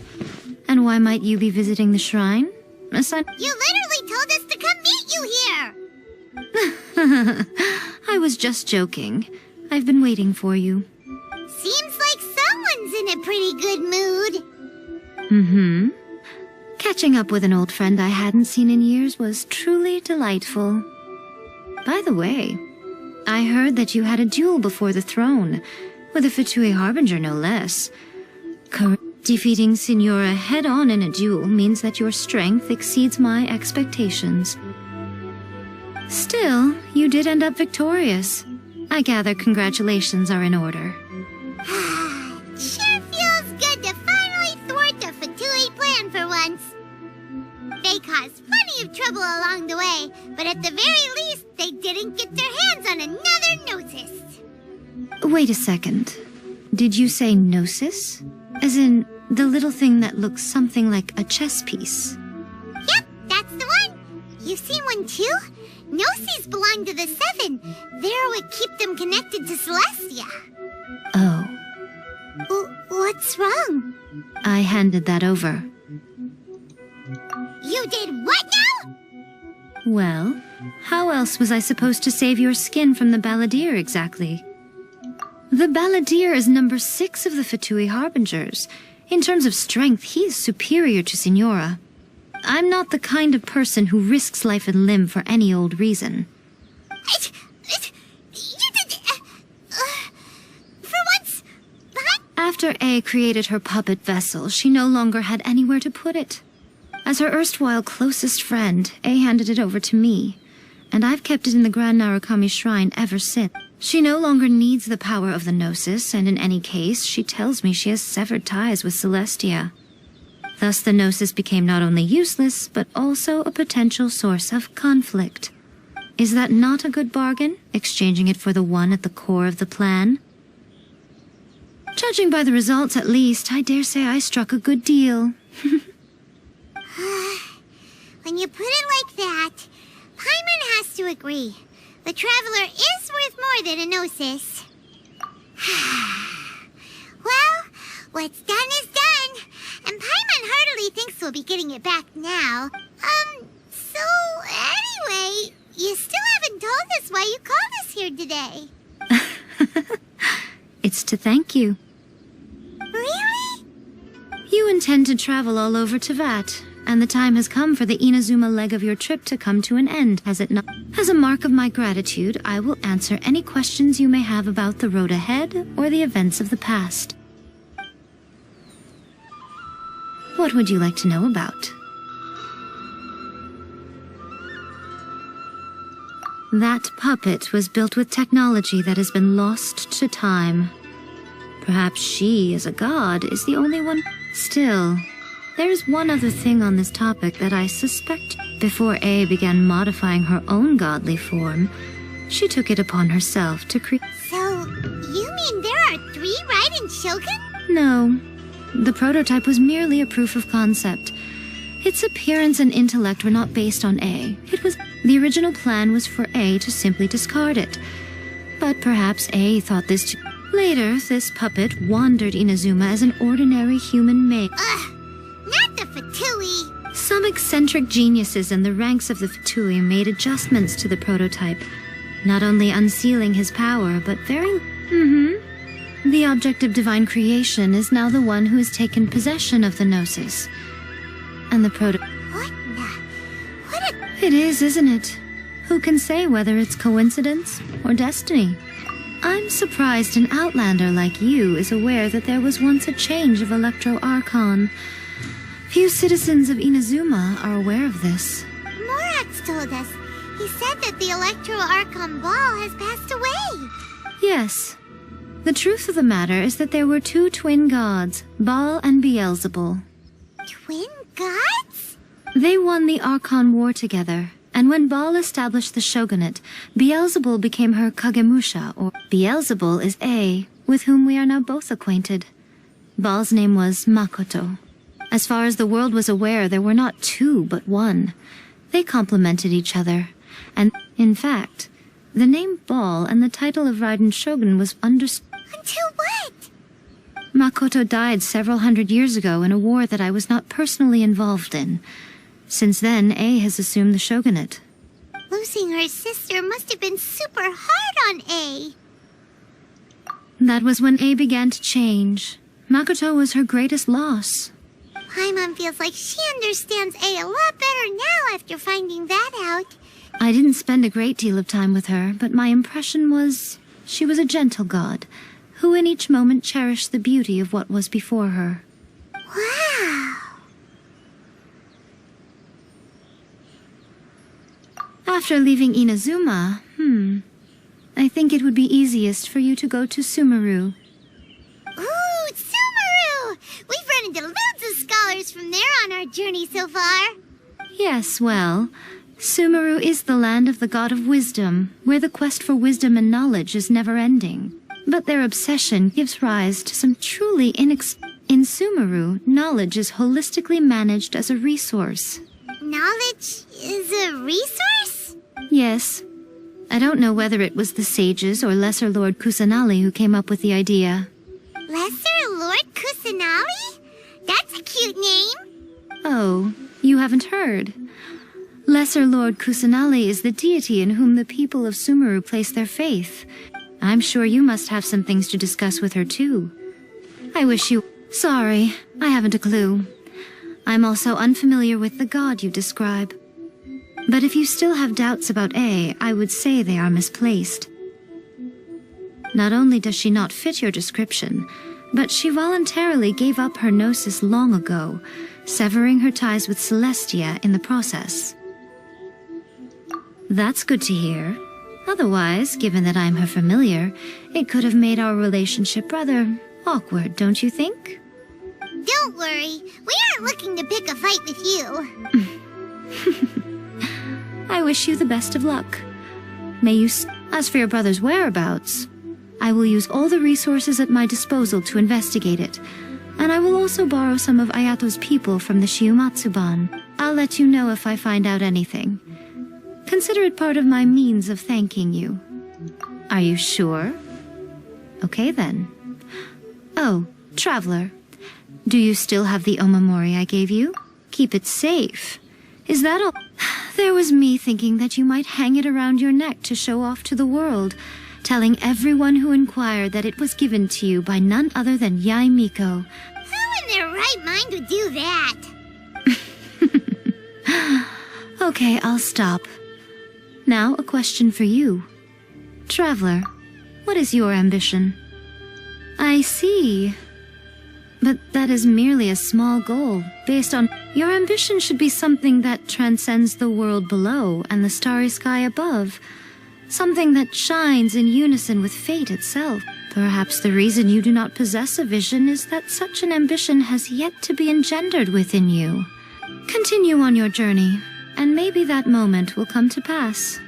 And why might you be visiting the shrine? You literally told us to come meet you here! I was just joking. I've been waiting for you. Seems like someone's in a pretty good mood. Mm-hmm. Catch Catching up with an old friend I hadn't seen in years was truly delightful. By the way, I heard that you had a duel before the throne, with a Fatui Harbinger no less. Defeating Signora head-on in a duel means that your strength exceeds my expectations. Still, you did end up victorious. I gather congratulations are in order. Sure feels good to finally thwart the Fatui plan for once. They caused plenty of trouble along the way, but at the very least, they didn't get their hands on another Gnosis. Wait a second. Did you say Gnosis? As in, the little thing that looks something like a chess piece? Yep, that's the one. You've seen one too? Gnosis belong to the Seven. They're what keep them connected to Celestia. Oh. What's wrong? I handed that over. You did what now? Well, how else was I supposed to save your skin from the Balladeer exactly? The Balladeer is number 6 of the Fatui Harbingers. In terms of strength, he is superior to Signora. I'm not the kind of person who risks life and limb for any old reason. For once, After A created her puppet vessel, she no longer had anywhere to put it. As her erstwhile closest friend, A handed it over to me, and I've kept it in the Grand Narukami Shrine ever since. She no longer needs the power of the Gnosis, and in any case, she tells me she has severed ties with Celestia. Thus the Gnosis became not only useless, but also a potential source of conflict. Is that not a good bargain, exchanging it for the one at the core of the plan? Judging by the results at least, I dare say I struck a good deal. when you put it like that, Paimon has to agree. The Traveler is worth more than a Gnosis. Well, what's done is done. And Paimon heartily thinks we'll be getting it back now. So anyway, you still haven't told us why you called us here today. It's to thank you. Really? You intend to travel all over Tevat, and the time has come for the Inazuma leg of your trip to come to an end, has it not? As a mark of my gratitude, I will answer any questions you may have about the road ahead or the events of the past. What would you like to know about? That puppet was built with technology that has been lost to time. Perhaps she, as a god, is the only one. Still, there's one other thing on this topic that I suspect. Before A began modifying her own godly form, she took it upon herself to create. So, you mean there are 3 Raiden Shogun? No. The prototype was merely a proof of concept. Its appearance and intellect were not based on A. The original plan was for A to simply discard it. But perhaps A thought this too. Later, this puppet wandered Inazuma as an ordinary human maid. Not the Fatui. Some eccentric geniuses in the ranks of the Fatui made adjustments to the prototype, not only unsealing his power, but very... The object of divine creation is now the one who has taken possession of the Gnosis. And the It is, isn't it? Who can say whether it's coincidence or destiny? I'm surprised an outlander like you is aware that there was once a change of Electro Archon. Few citizens of Inazuma are aware of this. Morax told us. He said that the Electro Archon Ball has passed away. Yes. The truth of the matter is that there were 2 twin gods, Baal and Beelzebul. Twin gods? They won the Archon War together, and when Baal established the shogunate, Beelzebul became her Kagemusha, or Beelzebul is A, with whom we are now both acquainted. Baal's name was Makoto. As far as the world was aware, there were not 2, but 1. They complemented each other, and, in fact, the name Baal and the title of Raiden Shogun was understood. Until what? Makoto died several hundred years ago in a war that I was not personally involved in. Since then, A has assumed the shogunate. Losing her sister must have been super hard on A. That was when A began to change. Makoto was her greatest loss. Paimon feels like she understands A a lot better now after finding that out. I didn't spend a great deal of time with her, but my impression was she was a gentle god, who in each moment cherished the beauty of what was before her. Wow. After leaving Inazuma, I think it would be easiest for you to go to Sumeru. Ooh, Sumeru! We've run into loads of scholars from there on our journey so far. Yes, well, Sumeru is the land of the god of wisdom, where the quest for wisdom and knowledge is never-ending. But their obsession gives rise to some truly In Sumeru, knowledge is holistically managed as a resource. Knowledge is a resource? Yes. I don't know whether it was the sages or Lesser Lord Kusanali who came up with the idea. Lesser Lord Kusanali? That's a cute name. Oh, you haven't heard. Lesser Lord Kusanali is the deity in whom the people of Sumeru place their faith. I'm sure you must have some things to discuss with her too. I wish you... Sorry, I haven't a clue. I'm also unfamiliar with the god you describe. But if you still have doubts about A, I would say they are misplaced. Not only does she not fit your description, but she voluntarily gave up her gnosis long ago, severing her ties with Celestia in the process. That's good to hear. Otherwise, given that I'm her familiar, it could have made our relationship rather awkward, don't you think? Don't worry, we aren't looking to pick a fight with you. I wish you the best of luck. May you As for your brother's whereabouts, I will use all the resources at my disposal to investigate it, and I will also borrow some of Ayato's people from the Shiumatsuban. I'll let you know if I find out anything. Consider it part of my means of thanking you. Are you sure? Okay then. Oh, Traveler. Do you still have the omamori I gave you? Keep it safe. Is that all? There was me thinking that you might hang it around your neck to show off to the world, telling everyone who inquired that it was given to you by none other than Yae Miko. Who in their right mind would do that? Okay, I'll stop. Now, a question for you. Traveler, what is your ambition? I see. But that is merely a small goal, based on... Your ambition should be something that transcends the world below and the starry sky above. Something that shines in unison with fate itself. Perhaps the reason you do not possess a vision is that such an ambition has yet to be engendered within you. Continue on your journey, and maybe that moment will come to pass.